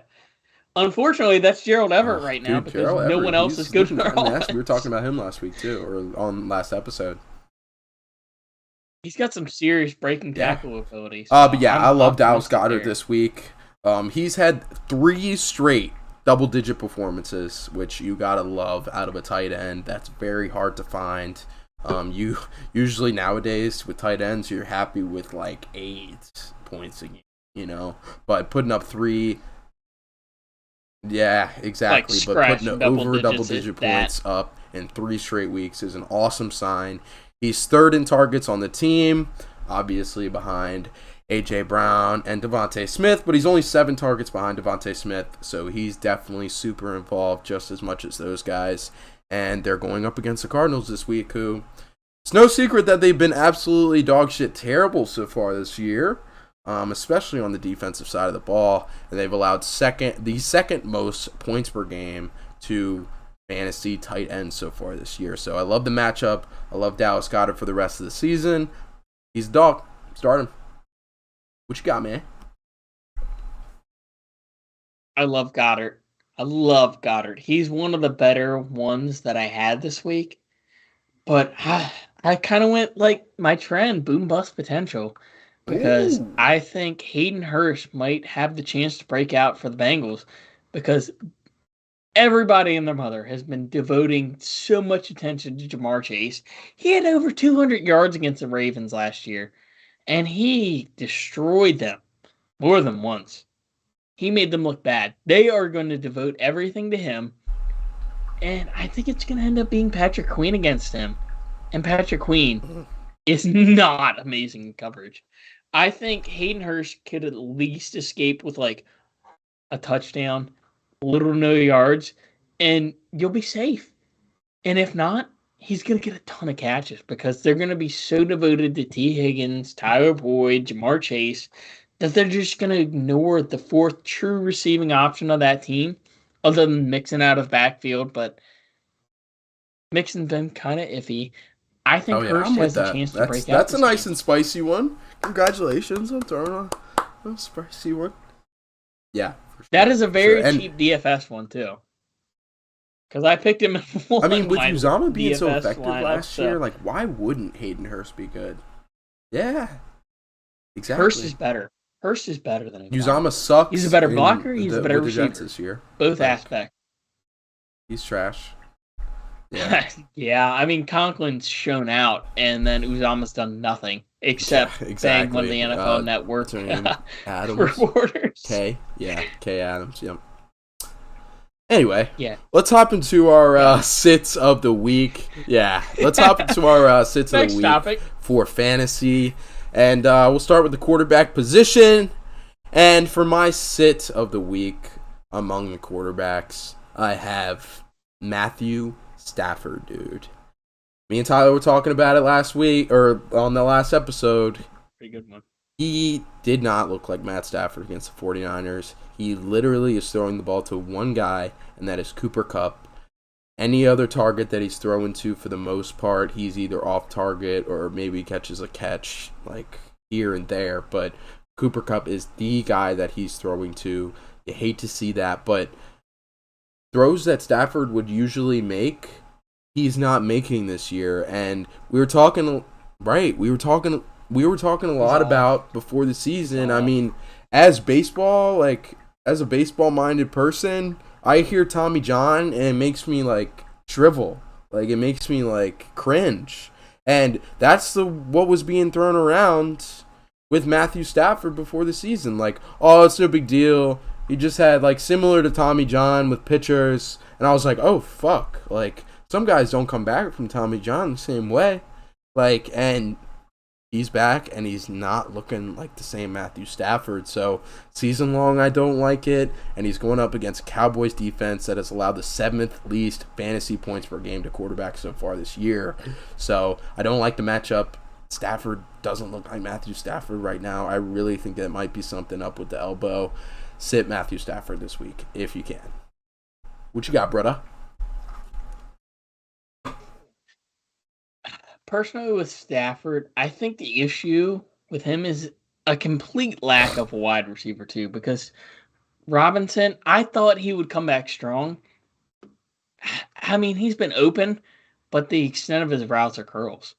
Unfortunately, that's Gerald Everett right now because Gerald no Everett, one else is good for offense. We were talking about him last week too, or on last episode. He's got some serious breaking tackle ability. So but yeah, I love Dallas Goddard this week. He's had 3 straight double-digit performances, which you gotta love out of a tight end. That's very hard to find. You usually nowadays with tight ends, you're happy with like 8 points a game, but putting up 3. Yeah, exactly. Like but putting over double-digit points up in 3 straight weeks is an awesome sign. He's 3rd in targets on the team, obviously behind A.J. Brown and Devontae Smith, but he's only 7 targets behind Devontae Smith, so he's definitely super involved just as much as those guys. And they're going up against the Cardinals this week, who it's no secret that they've been absolutely dog shit terrible so far this year. Especially on the defensive side of the ball, and they've allowed the second most points per game to fantasy tight ends so far this year. So I love the matchup. I love Dallas Goddard for the rest of the season. He's a dog. Start him. What you got, man? I love Goddard. He's one of the better ones that I had this week, but I kind of went like my trend, boom bust potential. Because I think Hayden Hurst might have the chance to break out for the Bengals because everybody and their mother has been devoting so much attention to Jamar Chase. He had over 200 yards against the Ravens last year, and he destroyed them more than once. He made them look bad. They are going to devote everything to him, and I think it's going to end up being Patrick Queen against him. And Patrick Queen is not amazing in coverage. I think Hayden Hurst could at least escape with like a touchdown, little to no yards, and you'll be safe. And if not, he's going to get a ton of catches because they're going to be so devoted to T. Higgins, Tyler Boyd, Jamar Chase, that they're just going to ignore the 4th true receiving option of that team, other than Mixon out of backfield. But Mixon's been kind of iffy. I think Hurst has a chance to break out. That's a nice and spicy one. Congratulations on throwing a spicy one. Yeah. Sure. That is a very cheap DFS one, too. Because I picked him. I mean, with Uzomah being so effective last year, like, why wouldn't Hayden Hurst be good? Yeah. Exactly. Hurst is better. Hurst is better than Uzomah sucks. He's a better blocker. He's a better receiver. This year. Both aspects. He's trash. Yeah. Yeah, I mean, Conklin's shown out, and then Uzomah's done nothing except bang one of the NFL Network reporters. K Adams, yep. Anyway, let's hop into our sits of the week. Yeah, let's hop into our sits of the week topic. For fantasy. And we'll start with the quarterback position. And for my sit of the week among the quarterbacks, I have Matthew Stafford, dude. Me and Tyler were talking about it last week, or on the last episode. Pretty good one. He did not look like Matt Stafford against the 49ers. He literally is throwing the ball to one guy, and that is Cooper Kupp. Any other target that he's throwing to, for the most part, he's either off target or maybe catches a catch like here and there. But Cooper Kupp is the guy that he's throwing to. You hate to see that, but throws that Stafford would usually make, he's not making this year. And we were talking a lot about before the season. I mean, as a baseball-minded person, I hear Tommy John and it makes me like shrivel. Like, it makes me like cringe. And that's what was being thrown around with Matthew Stafford before the season. Like, oh, it's no big deal. He just had, like, similar to Tommy John with pitchers. And I was like, oh, fuck. Like, some guys don't come back from Tommy John the same way. Like, and he's back, and he's not looking like the same Matthew Stafford. So, season long, I don't like it. And he's going up against Cowboys defense that has allowed the 7th least fantasy points per game to quarterbacks so far this year. So, I don't like the matchup. Stafford doesn't look like Matthew Stafford right now. I really think that might be something up with the elbow. Sit Matthew Stafford this week, if you can. What you got, brother? Personally, with Stafford, I think the issue with him is a complete lack of a wide receiver, too, because Robinson, I thought he would come back strong. I mean, he's been open, but the extent of his routes are curls.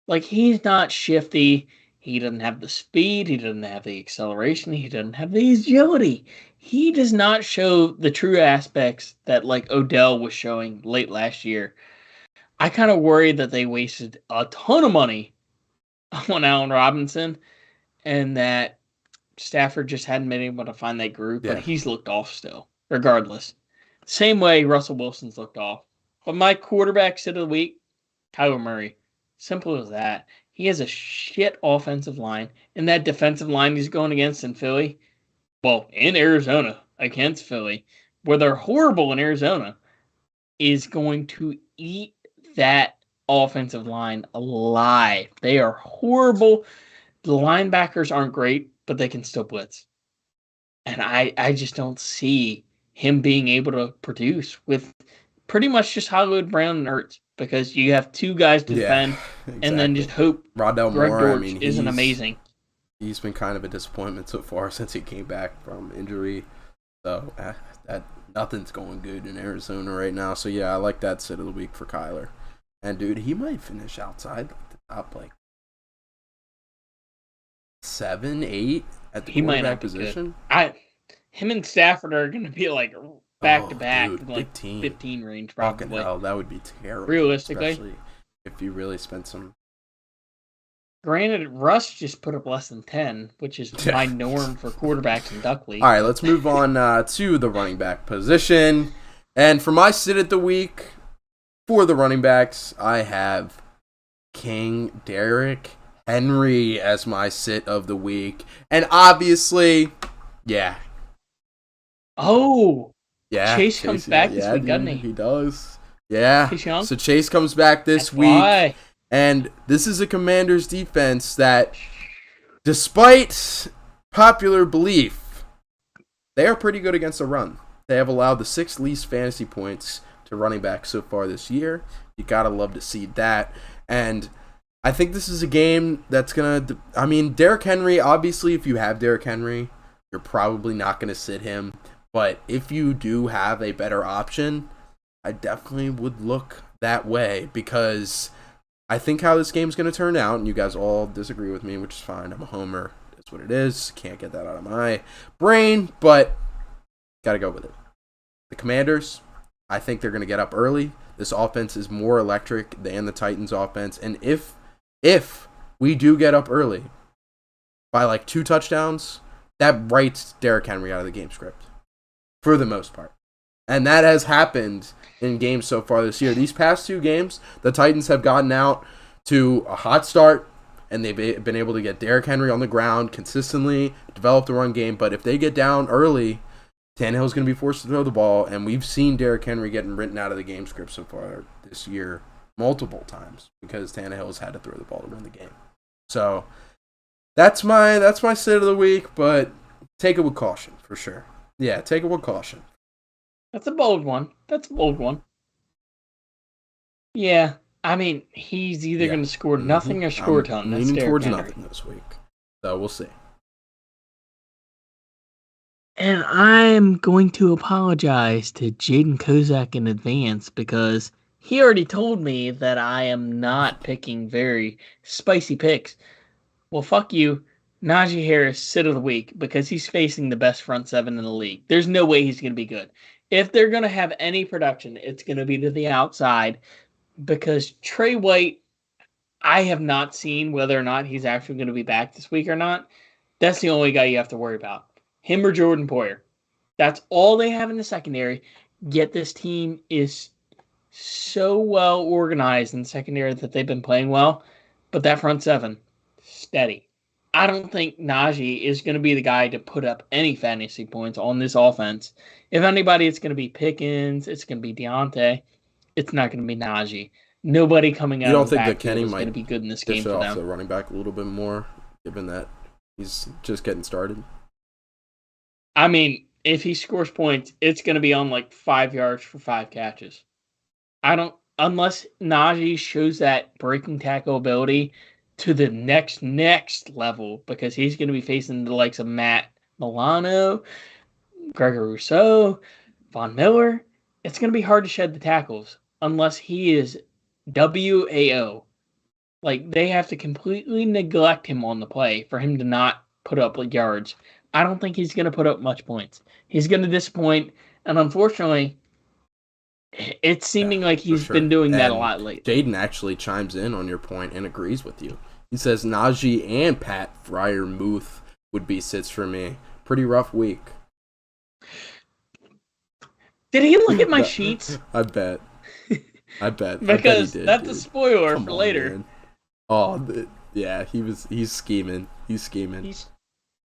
Like, he's not shifty. He doesn't have the speed. He doesn't have the acceleration. He doesn't have the agility. He does not show the true aspects that, like, Odell was showing late last year. I kind of worry that they wasted a ton of money on Allen Robinson and that Stafford just hadn't been able to find that group, but he's looked off still, regardless. Same way Russell Wilson's looked off. But my quarterback sit of the week, Kyler Murray. Simple as that. He has a shit offensive line, and that defensive line he's going against in Philly, well, in Arizona against Philly, where they're horrible in Arizona, is going to eat that offensive line alive. They are horrible. The linebackers aren't great, but they can still blitz. And I just don't see him being able to produce with pretty much just Hollywood Brown and Ertz, because you have two guys to defend, exactly. And then just hope Rondell Greg Moore, Dortch isn't amazing. He's been kind of a disappointment so far since he came back from injury. So that nothing's going good in Arizona right now. So yeah, I like that sit of the week for Kyler. And dude, he might finish outside the top like 7, 8 at the quarterback position. Him and Stafford are going to be like back to back, like 15 range probably. Fucking hell, that would be terrible. Realistically, especially if you really spent some. Granted, Russ just put up less than 10, which is my norm for quarterbacks in Duck League. All right, let's move on to the running back position. And for my sit at the week, for the running backs, I have King Derrick Henry as my sit of the week. And obviously, yeah. Oh. Yeah. Chase comes back this week, doesn't he? He does. Yeah. Chase Young? So Chase comes back this week. Why? And this is a Commanders defense that, despite popular belief, they are pretty good against the run. They have allowed the 6th least fantasy points to running backs so far this year. You gotta love to see that. And I think this is a game that's gonna. I mean, Derrick Henry. Obviously, if you have Derrick Henry, you're probably not gonna sit him. But if you do have a better option, I definitely would look that way, because I think how this game's going to turn out, and you guys all disagree with me, which is fine. I'm a homer. That's what it is. Can't get that out of my brain, but got to go with it. The Commanders, I think they're going to get up early. This offense is more electric than the Titans' offense. And if we do get up early by like 2 touchdowns, that writes Derrick Henry out of the game script for the most part. And that has happened in games so far this year. These past 2 games, the Titans have gotten out to a hot start, and they've been able to get Derrick Henry on the ground consistently, develop the run game. But if they get down early, Tannehill's going to be forced to throw the ball, and we've seen Derrick Henry getting written out of the game script so far this year multiple times because Tannehill's had to throw the ball to win the game. So that's my sit of the week, but take it with caution for sure. Yeah, take it with caution. That's a bold one. Yeah, I mean, he's either going to score nothing or score a ton. That's leaning towards nothing this week, so we'll see. And I'm going to apologize to Jaden Kozak in advance because he already told me that I am not picking very spicy picks. Well, fuck you. Najee Harris, sit of the week, because he's facing the best front 7 in the league. There's no way he's going to be good. If they're going to have any production, it's going to be to the outside, because Trey White, I have not seen whether or not he's actually going to be back this week or not. That's the only guy you have to worry about. Him or Jordan Poyer. That's all they have in the secondary, yet this team is so well organized in the secondary that they've been playing well, but that front 7, steady. I don't think Najee is going to be the guy to put up any fantasy points on this offense. If anybody, it's going to be Pickens. It's going to be Deontay. It's not going to be Najee. Nobody coming out of the backfield is going to be good in this game for them. Off the running back a little bit more, given that he's just getting started. I mean, if he scores points, it's going to be on like 5 yards for 5 catches. Unless Najee shows that breaking tackle ability to the next level, because he's going to be facing the likes of Matt Milano. Gregory Rousseau, Von Miller. It's going to be hard to shed the tackles unless he is WAO. Like, they have to completely neglect him on the play for him to not put up yards. I don't think he's going to put up much points. He's going to disappoint, and unfortunately, it's seeming like he's been doing that a lot lately. Jaden actually chimes in on your point and agrees with you. He says Najee and Pat Freiermuth would be sits for me. Pretty rough week. Did he look at my sheets? I bet. Because he did, that's dude. A spoiler Come for on, later. Man. Oh, yeah, he's scheming. He's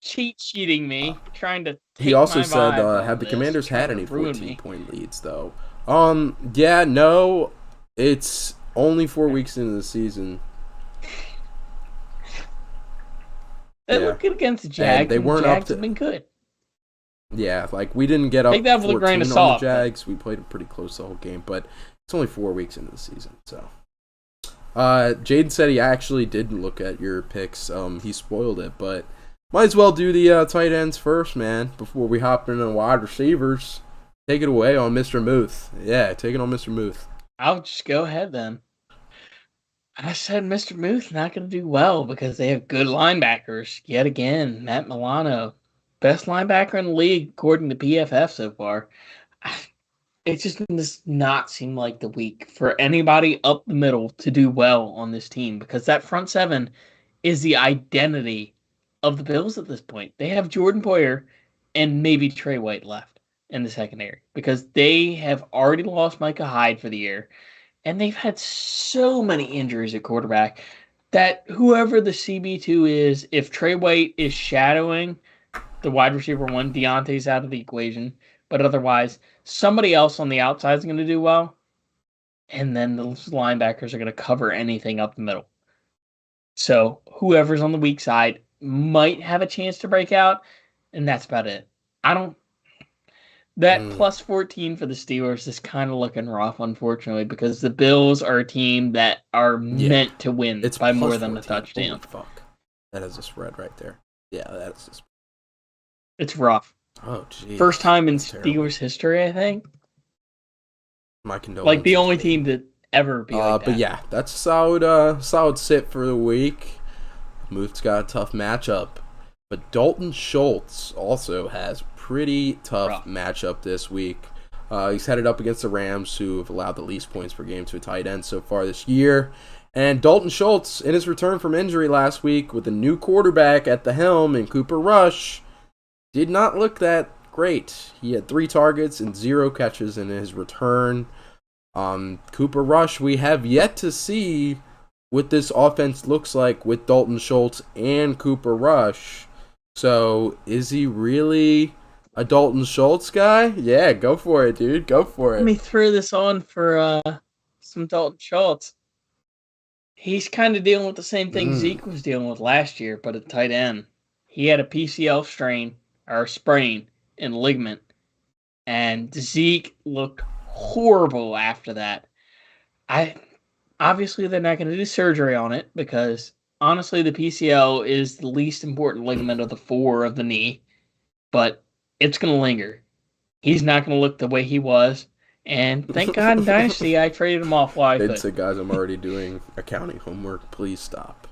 cheating me, trying to take He also my said, vibe have the Commanders had any 14 point leads, though? Yeah, no. It's only 4 weeks into the season. They look good against the Jags. They weren't Jags have been good. Yeah, like, we didn't get up 14 with a grain of on salt, the Jags. We played it pretty close the whole game, but it's only 4 weeks into the season, so. Jaden said he actually didn't look at your picks. He spoiled it, but might as well do the tight ends first, man, before we hop into wide receivers. Take it away on Mr. Muth. Yeah, take it on Mr. Muth. I'll just go ahead then. I said Mr. Muth not going to do well because they have good linebackers. Yet again, Matt Milano, best linebacker in the league according to PFF so far. It just does not seem like the week for anybody up the middle to do well on this team because that front seven is the identity of the Bills at this point. They have Jordan Poyer and maybe Trey White left in the secondary because they have already lost Micah Hyde for the year, and they've had so many injuries at quarterback that whoever the CB2 is, if Trey White is shadowing the wide receiver one, Deontay's out of the equation, but otherwise, somebody else on the outside is going to do well, and then the linebackers are going to cover anything up the middle. So whoever's on the weak side might have a chance to break out, and that's about it. That plus 14 for the Steelers is kind of looking rough, unfortunately, because the Bills are a team that are meant to win by more than a touchdown. Holy fuck. That is a spread right there. Yeah, that is a spread. It's rough. Oh, geez. First time in Steelers history, I think. My condolences. Like the only team to ever be like that. But yeah, that's a solid sit for the week. Muth's got a tough matchup. But Dalton Schultz also has pretty tough matchup this week. He's headed up against the Rams, who have allowed the least points per game to a tight end so far this year. And Dalton Schultz, in his return from injury last week with a new quarterback at the helm in Cooper Rush, did not look that great. He had 3 targets and 0 catches in his return. Cooper Rush, we have yet to see what this offense looks like with Dalton Schultz and Cooper Rush. So, is he really a Dalton Schultz guy? Yeah, go for it, dude. Go for it. Let me throw this on for some Dalton Schultz. He's kind of dealing with the same thing Zeke was dealing with last year, but at tight end. He had a PCL sprain in ligament, and Zeke looked horrible after that. Obviously they're not going to do surgery on it because honestly the PCL is the least important ligament of the 4 of the knee, but it's going to linger. He's not going to look the way he was, and thank God in Dynasty I traded him off while I could. They'd say, guys, I'm already doing accounting homework. Please stop.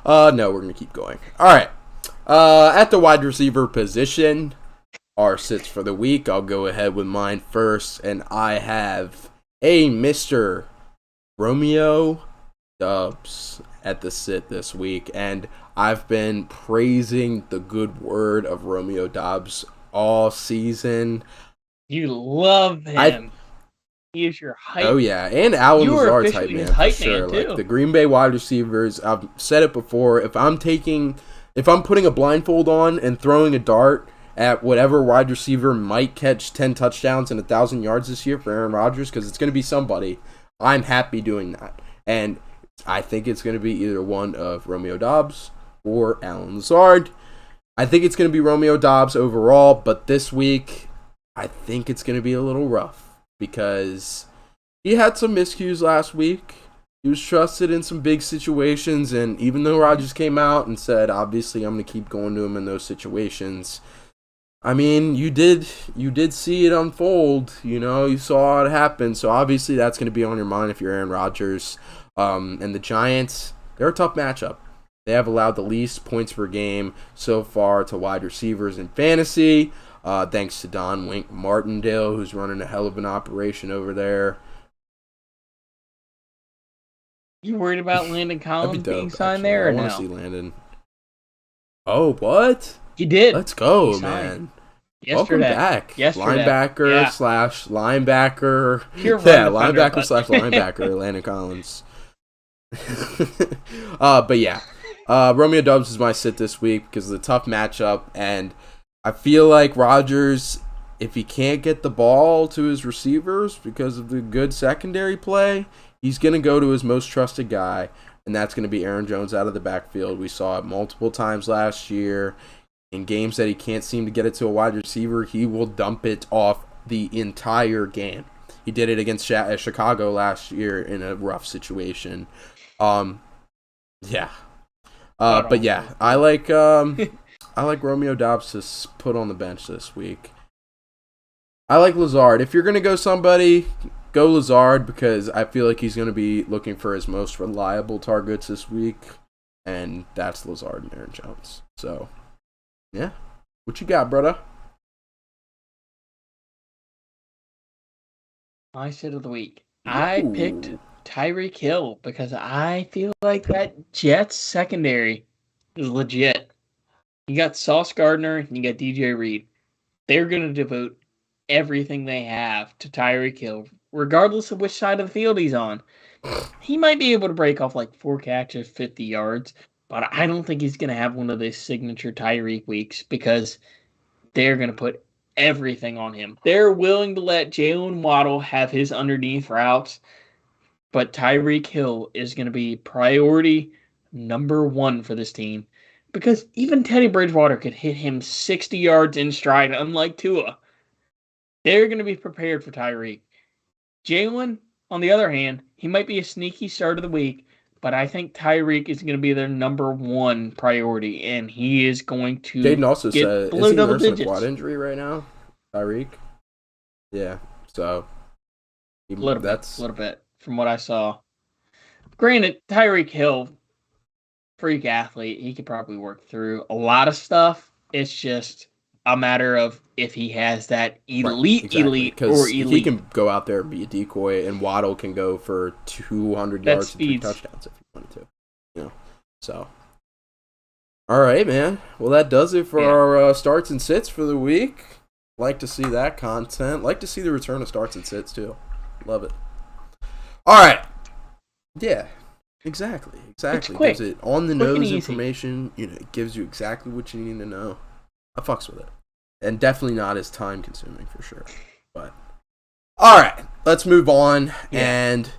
No, we're going to keep going. All right. At the wide receiver position, our sits for the week. I'll go ahead with mine first, and I have a Mr. Romeo Doubs at the sit this week, and I've been praising the good word of Romeo Doubs all season. You love him. He is your hype. Oh yeah, and Allen was our type man for sure. Like the Green Bay wide receivers, I've said it before. If I'm putting a blindfold on and throwing a dart at whatever wide receiver might catch 10 touchdowns and 1,000 yards this year for Aaron Rodgers, because it's going to be somebody, I'm happy doing that. And I think it's going to be either one of Romeo Doubs or Allen Lazard. I think it's going to be Romeo Doubs overall, but this week, I think it's going to be a little rough because he had some miscues last week. He was trusted in some big situations, and even though Rodgers came out and said, obviously, I'm going to keep going to him in those situations, I mean, you did see it unfold. You saw it happen. So obviously that's going to be on your mind if you're Aaron Rodgers. And the Giants, they're a tough matchup. They have allowed the least points per game so far to wide receivers in fantasy, thanks to Don Wink Martindale, who's running a hell of an operation over there. You worried about Landon Collins being signed there or no? I want to see Landon. Oh, what? He did. Let's go, man. Welcome back. Linebacker slash linebacker. Linebacker slash linebacker, Landon Collins. But yeah. Romeo Doubs is my sit this week because of the tough matchup, and I feel like Rodgers, if he can't get the ball to his receivers because of the good secondary play, he's going to go to his most trusted guy, and that's going to be Aaron Jones out of the backfield. We saw it multiple times last year. In games that he can't seem to get it to a wide receiver, he will dump it off the entire game. He did it against Chicago last year in a rough situation. Yeah. But yeah, I like Romeo Doubs to put on the bench this week. I like Lazard. If you're going to go somebody, go Lazard, because I feel like he's going to be looking for his most reliable targets this week, and that's Lazard and Aaron Jones. So, yeah. What you got, brother? My sit of the week. I picked Tyreek Hill because I feel like that Jets secondary is legit. You got Sauce Gardner and you got DJ Reed. They're going to devote everything they have to Tyreek Hill, regardless of which side of the field he's on. He might be able to break off like 4 catches, 50 yards, but I don't think he's going to have one of those signature Tyreek weeks because they're going to put everything on him. They're willing to let Jalen Waddle have his underneath routes, but Tyreek Hill is going to be priority number 1 for this team because even Teddy Bridgewater could hit him 60 yards in stride, unlike Tua. They're going to be prepared for Tyreek. Jalen, on the other hand, he might be a sneaky start of the week, but I think Tyreek is going to be their number 1 priority, and he is going to Jaden also get said, below is he double nursing digits. a quad injury right now, Tyreek? Yeah, so A little bit from what I saw. Granted, Tyreek Hill, freak athlete, he could probably work through a lot of stuff. It's just a matter of if he has that elite or elite. He can go out there and be a decoy, and Waddle can go for 200 yards and 3 touchdowns if he wanted to. So. All right, man. Well, that does it for our starts and sits for the week. Like to see that content. Like to see the return of starts and sits, too. Love it. All right. Yeah. Exactly. Gives it on-the-nose information. It gives you exactly what you need to know. I fucks with it. And definitely not as time-consuming, for sure. But all right. Let's move on. Yeah. And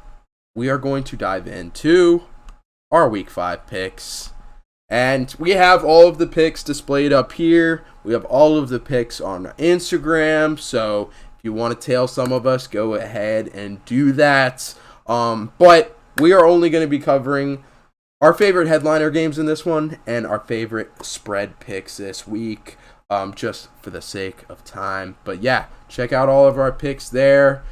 we are going to dive into our Week 5 picks. And we have all of the picks displayed up here. We have all of the picks on Instagram. So if you want to tail some of us, go ahead and do that. But we are only going to be covering our favorite headliner games in this one and our favorite spread picks this week, just for the sake of time. But yeah, check out all of our picks there.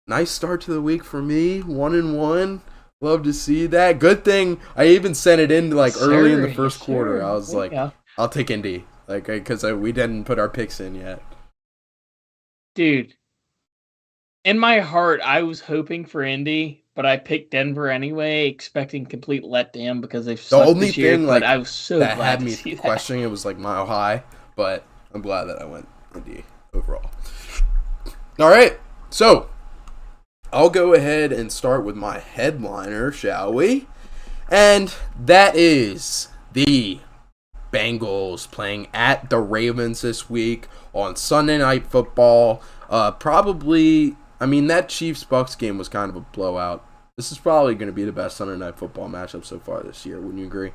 Nice start to the week for me, 1-1. Love to see that. Good thing I even sent it in early in the first quarter. I was I'll take Indy, because we didn't put our picks in yet. Dude, in my heart, I was hoping for Indy, but I picked Denver anyway, expecting complete letdown because they've sucked this year. But I was so glad had to me see questioning it was mile high, but I'm glad that I went Indy overall. All right, so I'll go ahead and start with my headliner, shall we? And that is the Bengals playing at the Ravens this week on Sunday Night Football. That Chiefs-Bucks game was kind of a blowout. This is probably going to be the best Sunday Night Football matchup so far this year. Wouldn't you agree?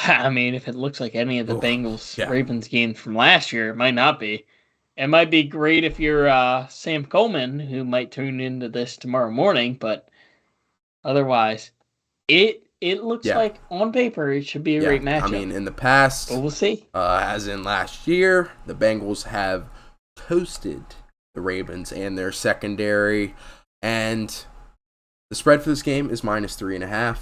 I mean, if it looks like any of the Bengals-Ravens games from last year, it might not be. It might be great if you're Sam Coleman, who might tune into this tomorrow morning, but otherwise, it looks like on paper it should be a great matchup. I mean, in the past, but we'll see. As in last year, the Bengals have toasted the Ravens and their secondary, and the spread for this game is -3.5.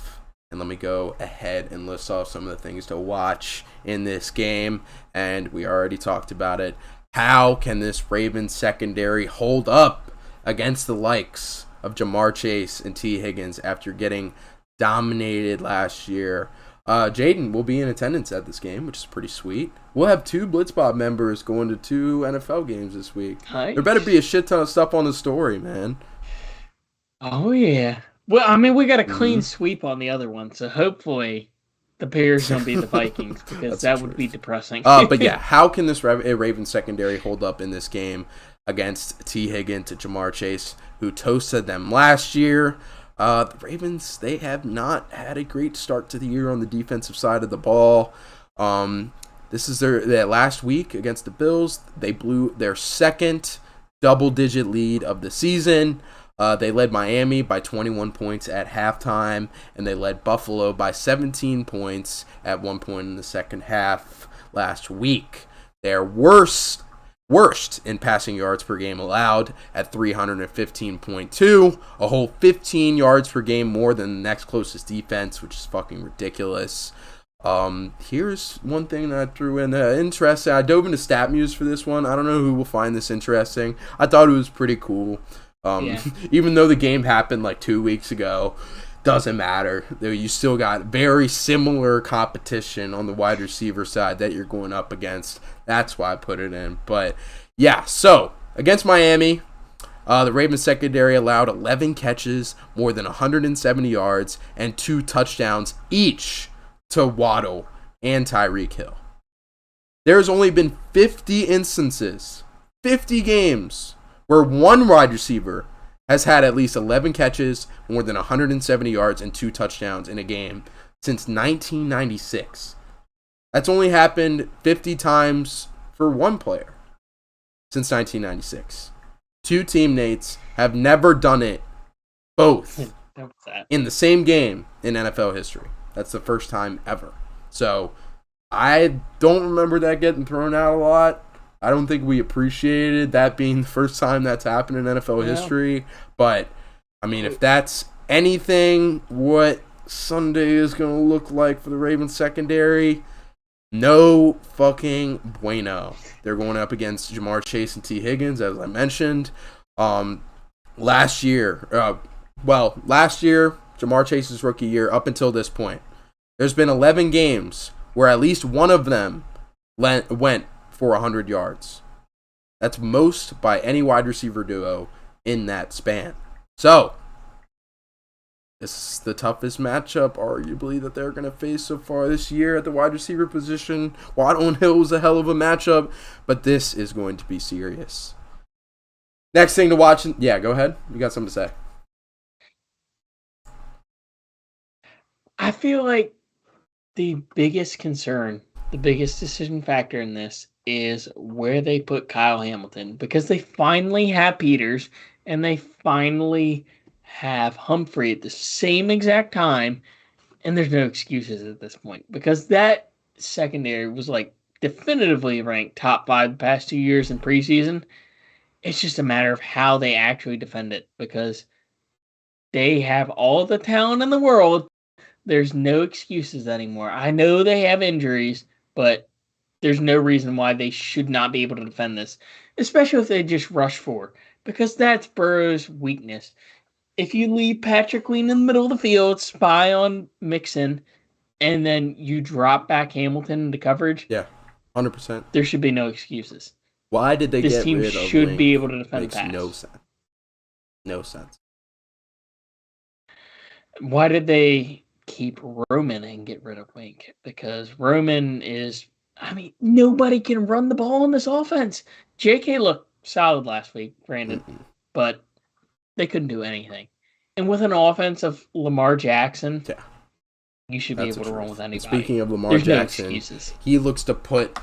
And let me go ahead and list off some of the things to watch in this game, and we already talked about it. How can this Ravens secondary hold up against the likes of Jamar Chase and T. Higgins after getting dominated last year? Jaden will be in attendance at this game, which is pretty sweet. We'll have 2 Blitzbot members going to 2 NFL games this week. Nice. There better be a shit ton of stuff on the story, man. Oh, yeah. Well, I mean, we got a clean sweep on the other one, so hopefully the Bears don't beat the Vikings, because that would be depressing. But yeah, how can this Ravens secondary hold up in this game against T. Higgins and Jamar Chase, who toasted them last year? The Ravens, they have not had a great start to the year on the defensive side of the ball. This is their last week against the Bills. They blew their second double-digit lead of the season. They led Miami by 21 points at halftime, and they led Buffalo by 17 points at one point in the second half last week. They're worst in passing yards per game allowed at 315.2, a whole 15 yards per game more than the next closest defense, which is fucking ridiculous. Here's one thing that I threw in interesting. I dove into StatMuse for this one. I don't know who will find this interesting. I thought it was pretty cool. Even though the game happened like 2 weeks ago, doesn't matter. You still got very similar competition on the wide receiver side that you're going up against. That's why I put it in. But yeah, so against Miami, the Ravens secondary allowed 11 catches, more than 170 yards, and 2 touchdowns each to Waddle and Tyreek Hill. There's only been 50 instances, 50 games, where one wide receiver has had at least 11 catches, more than 170 yards, and 2 touchdowns in a game since 1996. That's only happened 50 times for one player since 1996. 2 teammates have never done it both in the same game in NFL history. That's the first time ever. So I don't remember that getting thrown out a lot. I don't think we appreciated that being the first time that's happened in NFL history. But, I mean, if that's anything what Sunday is going to look like for the Ravens secondary, no fucking bueno. They're going up against Jamar Chase and T. Higgins, as I mentioned. Last year, Jamar Chase's rookie year, up until this point, there's been 11 games where at least one of them went for 100 yards. That's most by any wide receiver duo in that span. So, this is the toughest matchup, arguably, that they're going to face so far this year at the wide receiver position. Waddle and Hill was a hell of a matchup, but this is going to be serious. Next thing to watch. Yeah, go ahead. You got something to say. I feel like the biggest concern, the biggest decision factor in this is where they put Kyle Hamilton, because they finally have Peters and they finally have Humphrey at the same exact time, and there's no excuses at this point, because that secondary was like definitively ranked top 5 the past 2 years in preseason. It's just a matter of how they actually defend it, because they have all the talent in the world. There's no excuses anymore. I know they have injuries, but there's no reason why they should not be able to defend this, especially if they just rush forward, because that's Burrow's weakness. If you leave Patrick Queen in the middle of the field, spy on Mixon, and then you drop back Hamilton into coverage, 100%. There should be no excuses. Why did they get rid of Link? This team should be able to defend the pass. Makes no sense. Why did they keep Roman and get rid of Wink? Because Roman is, nobody can run the ball in this offense. JK looked solid last week, granted, but they couldn't do anything. And with an offense of Lamar Jackson, you should be able to run with anybody. Speaking of Lamar Jackson, he looks to put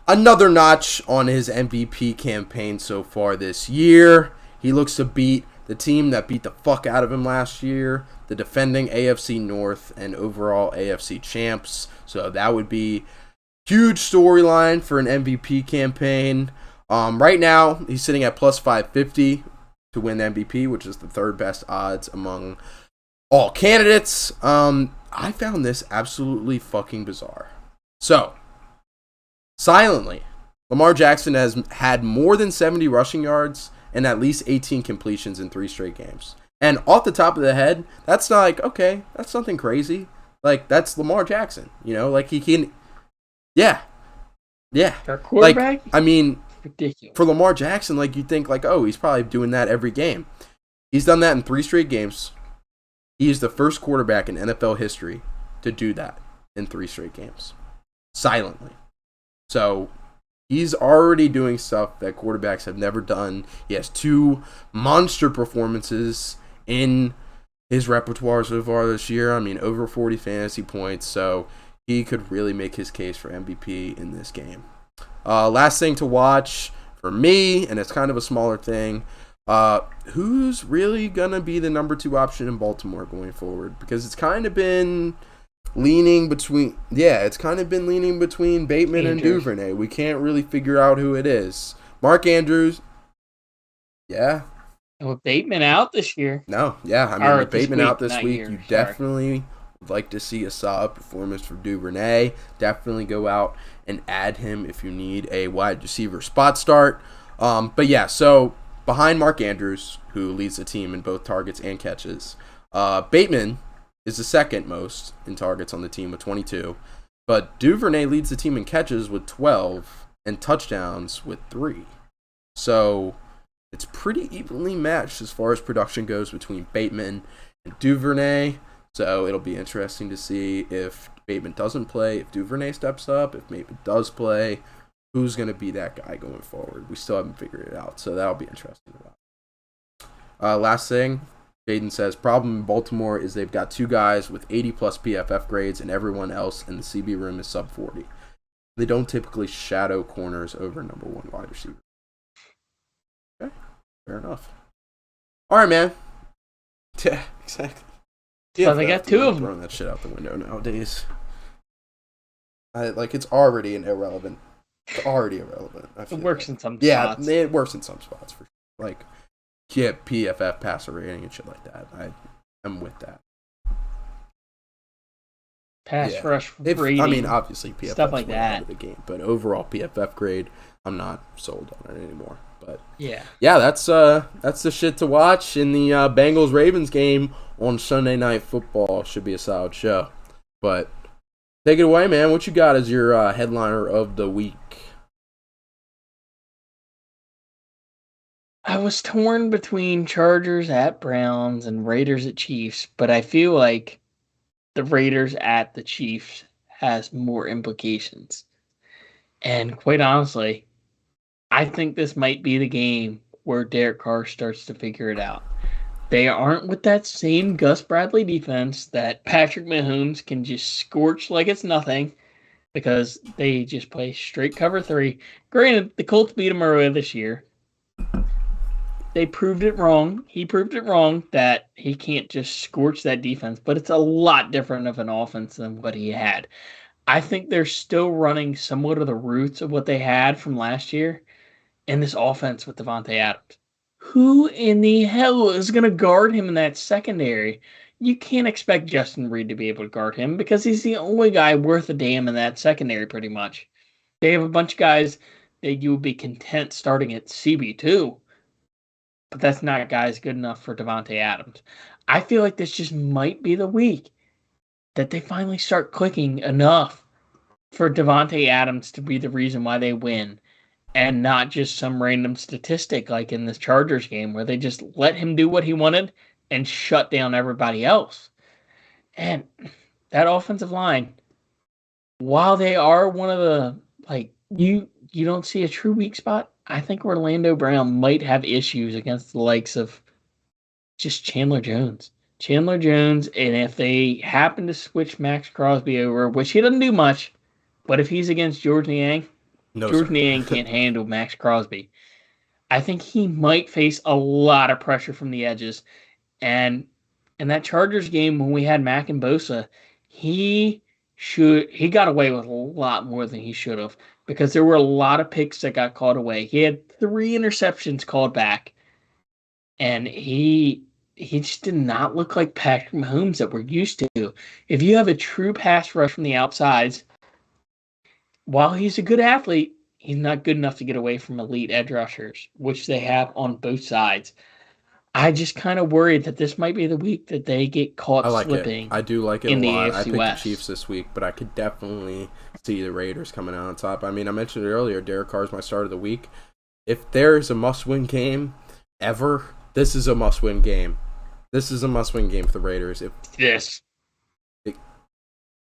another notch on his MVP campaign so far this year. He looks to beat the team that beat the fuck out of him last year, the defending AFC North and overall AFC champs. So that would be huge storyline for an MVP campaign. Right now, he's sitting at plus 550 to win MVP, which is the third best odds among all candidates. I found this absolutely fucking bizarre. So, silently, Lamar Jackson has had more than 70 rushing yards and at least 18 completions in 3 straight games. And off the top of the head, that's not like, okay, that's something crazy. Like, that's Lamar Jackson, you know? Like, he can... Yeah. For a quarterback? Like, I mean, ridiculous. For Lamar Jackson, like, you'd think, like, oh, he's probably doing that every game. He's done that in 3 straight games. He is the first quarterback in NFL history to do that in 3 straight games. Silently. So... he's already doing stuff that quarterbacks have never done. He has 2 monster performances in his repertoire so far this year. I mean, over 40 fantasy points. So he could really make his case for MVP in this game. Last thing to watch for me, and it's kind of a smaller thing, who's really going to be the number 2 option in Baltimore going forward? Because it's kind of been... leaning between Bateman and Duvernay. We can't really figure out who it is. Mark Andrews, yeah. And with Bateman out this year. No, yeah. I mean, with Bateman out this week, you definitely would like to see a solid performance from Duvernay. Definitely go out and add him if you need a wide receiver spot start. But yeah, so behind Mark Andrews, who leads the team in both targets and catches, Bateman is the second most in targets on the team with 22. But Duvernay leads the team in catches with 12 and touchdowns with 3. So it's pretty evenly matched as far as production goes between Bateman and Duvernay. So it'll be interesting to see if Bateman doesn't play, if Duvernay steps up, if Bateman does play, who's going to be that guy going forward. We still haven't figured it out, so that'll be interesting to watch. Last thing. Jaden says, problem in Baltimore is they've got 2 guys with 80-plus PFF grades and everyone else in the CB room is sub 40. They don't typically shadow corners over number 1 wide receiver. Okay, fair enough. All right, man. Yeah, exactly. So they got 2 of them. Throwing that shit out the window nowadays. It's already irrelevant. It's already irrelevant. It works in some spots. Yeah, it works in some spots for sure. Like, yeah, PFF passer rating and shit like that. I'm with that. Pass rush rating. I mean, obviously PFF stuff like that. Of the game, but overall PFF grade, I'm not sold on it anymore. But yeah, that's the shit to watch in the Bengals Ravens game on Sunday Night Football. Should be a solid show. But take it away, man. What you got as your headliner of the week? I was torn between Chargers at Browns and Raiders at Chiefs, but I feel like the Raiders at the Chiefs has more implications. And quite honestly, I think this might be the game where Derek Carr starts to figure it out. They aren't with that same Gus Bradley defense that Patrick Mahomes can just scorch like it's nothing because they just play straight cover 3. Granted, the Colts beat them earlier this year. They proved it wrong. He proved it wrong that he can't just scorch that defense, but it's a lot different of an offense than what he had. I think they're still running somewhat of the roots of what they had from last year in this offense with Davante Adams. Who in the hell is going to guard him in that secondary? You can't expect Justin Reed to be able to guard him because he's the only guy worth a damn in that secondary pretty much. They have a bunch of guys that you would be content starting at CB2. But that's not guys good enough for Davante Adams. I feel like this just might be the week that they finally start clicking enough for Davante Adams to be the reason why they win and not just some random statistic like in this Chargers game where they just let him do what he wanted and shut down everybody else. And that offensive line, while they are one of the, you don't see a true weak spot, I think Orlando Brown might have issues against the likes of just Chandler Jones. Chandler Jones, and if they happen to switch Max Crosby over, which he doesn't do much, but if he's against George Niang, No, Jordan Yang can't handle Max Crosby. I think he might face a lot of pressure from the edges. And in that Chargers game when we had Mack and Bosa, he got away with a lot more than he should have because there were a lot of picks that got called away. He had 3 interceptions called back, and he just did not look like Patrick Mahomes that we're used to. If you have a true pass rush from the outsides, while he's a good athlete, he's not good enough to get away from elite edge rushers, which they have on both sides. I just kind of worried that this might be the week that they get caught slipping. I do like it a lot. I picked West. the Chiefs this week, but I could definitely see the Raiders coming out on top. I mean, I mentioned it earlier, Derek Carr's my start of the week. If there's a must-win game ever, this is a must-win game. This is a must-win game for the Raiders.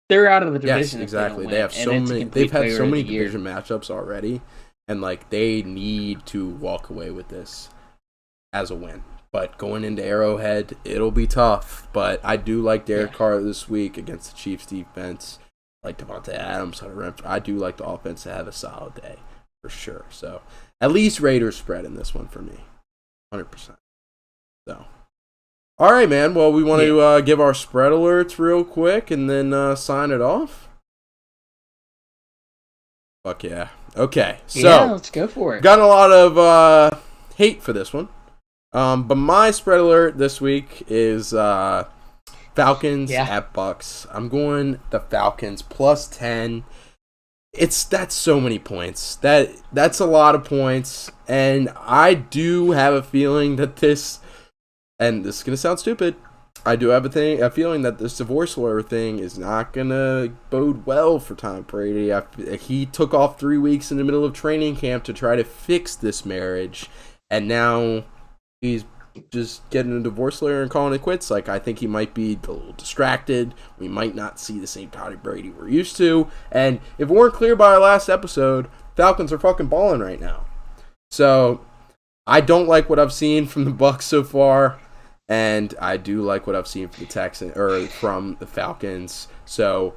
They're out of the division. Yes, exactly. They have so many. They've had so many division matchups already, and like they need to walk away with this as a win. But going into Arrowhead, it'll be tough. But I do like Derek Carr this week against the Chiefs defense. Like Devontae Adams, I do like the offense to have a solid day for sure. So at least Raiders spread in this one for me, 100%. So. All right, man. Well, we want to give our spread alerts real quick and then sign it off. Fuck yeah. Okay, so let's go for it. Got a lot of hate for this one, but my spread alert this week is Falcons at Bucks. I'm going the Falcons plus 10. That's so many points. That's a lot of points, and I do have a feeling that this. And this is going to sound stupid. I do have a feeling that this divorce lawyer thing is not going to bode well for Tom Brady. He took off 3 weeks in the middle of training camp to try to fix this marriage. And now he's just getting a divorce lawyer and calling it quits. Like, I think he might be a little distracted. We might not see the same Tom Brady we're used to. And if we weren't clear by our last episode, Falcons are fucking balling right now. So I don't like what I've seen from the Bucs so far. And I do like what I've seen from from the Falcons. So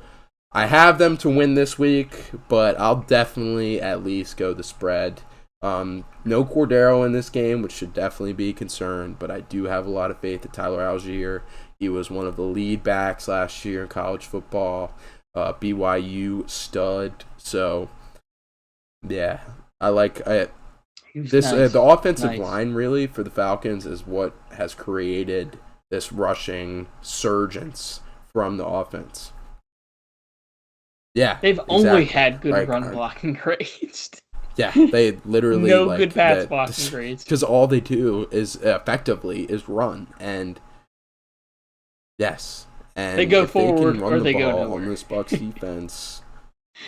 I have them to win this week, but I'll definitely at least go the spread. No Cordero in this game, which should definitely be a concern, but I do have a lot of faith in Tyler Algier. He was one of the lead backs last year in college football, BYU stud. So yeah, I like this. Nice. The offensive line really for the Falcons is what has created this rushing surgence from the offense. Yeah, they've only had good run blocking grades. Yeah, they literally no good pass blocking grades because all they do is effectively is run, and yes, and they go forward they can run the ball on this Bucs defense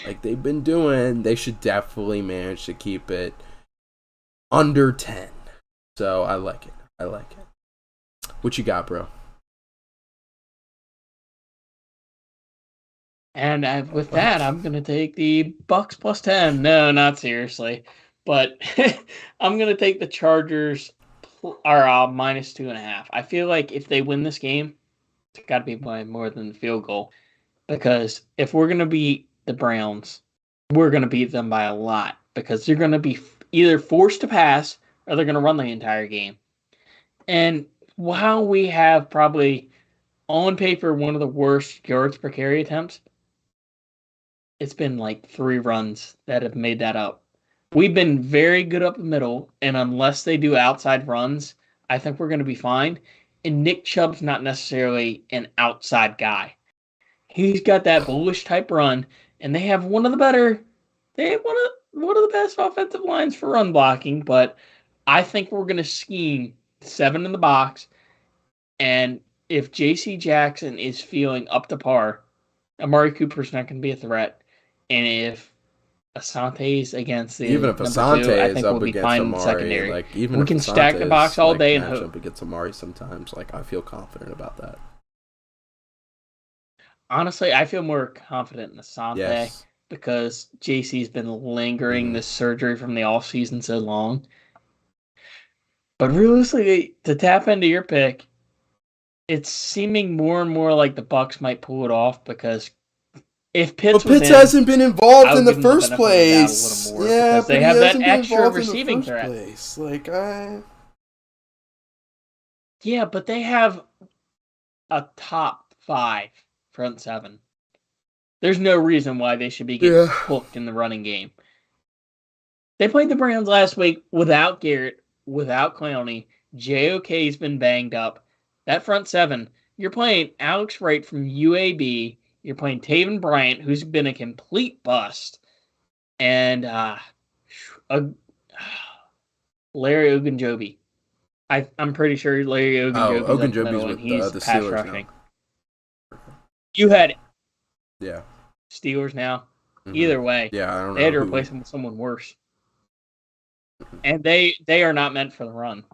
like they've been doing. They should definitely manage to keep it under 10. So I like it. What you got, bro? And with that, I'm going to take the Bucks plus 10. No, not seriously. But I'm going to take the Chargers minus 2.5. I feel like if they win this game, it's got to be by more than the field goal. Because if we're going to beat the Browns, we're going to beat them by a lot. Because they're going to be either forced to pass or they're going to run the entire game. And while we have probably on paper one of the worst yards per carry attempts, it's been like 3 runs that have made that up. We've been very good up the middle, and unless they do outside runs, I think we're going to be fine. And Nick Chubb's not necessarily an outside guy. He's got that bullish type run, and they have one of the best offensive lines for run blocking, but I think we're going to scheme 7 in the box, and if J.C. Jackson is feeling up to par, Amari Cooper's not going to be a threat. And if Asante's against the even if Asante is up against Amari, like even we can stack the box all day and hope. Up against Amari sometimes, like I feel confident about that. Honestly, I feel more confident in Asante because JC's been lingering this surgery from the offseason so long. But realistically, to tap into your pick, it's seeming more and more like the Bucs might pull it off because If Pitts hasn't been involved in the first place. Yeah, they have that extra receiving threat. Yeah, but they have a top 5 front 7. There's no reason why they should be getting hooked in the running game. They played the Browns last week without Garrett, without Clowney. JOK's been banged up. That front 7, you're playing Alex Wright from UAB. You're playing Taven Bryant, who's been a complete bust. And Larry Ogunjobi. I'm pretty sure Larry Ogunjobi's with he's the pass Steelers rushing. now. You had Yeah. Steelers now. Mm-hmm. Either way, I don't know. They had to replace him with someone worse. And they are not meant for the run.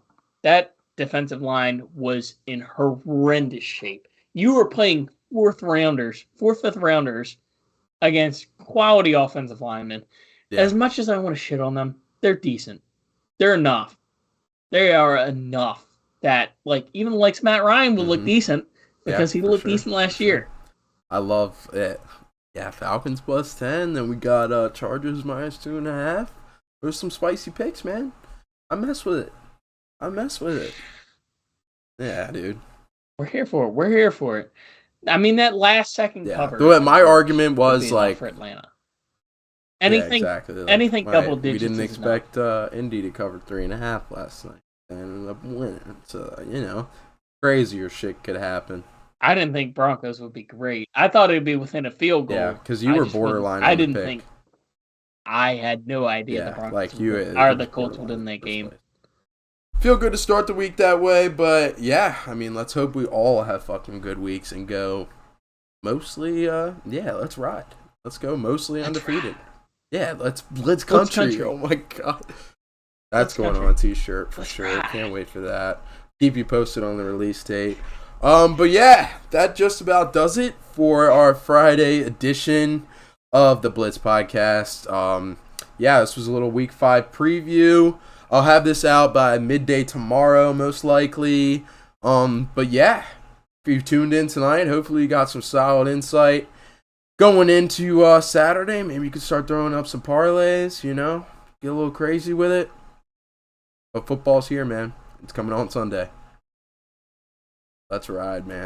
That defensive line was in horrendous shape. You were playing fourth, fifth rounders against quality offensive linemen. Yeah. As much as I want to shit on them, they're decent. They're enough. They are enough that even Matt Ryan would look decent because he looked decent last year. I love it. Yeah, Falcons +10. Then we got Chargers -2.5. There's some spicy picks, man. I mess with it. Yeah, dude. We're here for it. I mean, that last second cover. My argument was for Atlanta. Anything double digits. We didn't expect Indy to cover 3.5 last night. They ended up winning. So, crazier shit could happen. I didn't think Broncos would be great. I thought it would be within a field goal. Yeah, because you were borderline. I didn't think. I had no idea the Broncos the Colts would win that game. Feel good to start the week that way, but let's hope we all have fucking good weeks and go mostly. Let's ride. Let's go mostly undefeated. Yeah, let's country. Oh my god, that's going on a t-shirt for sure. Can't wait for that. Keep you posted on the release date. But that just about does it for our Friday edition of the Blitz podcast. This was a little week 5 preview. I'll have this out by midday tomorrow, most likely. If you tuned in tonight, hopefully you got some solid insight going into Saturday. Maybe you could start throwing up some parlays, get a little crazy with it. But football's here, man. It's coming on Sunday. Let's ride, man.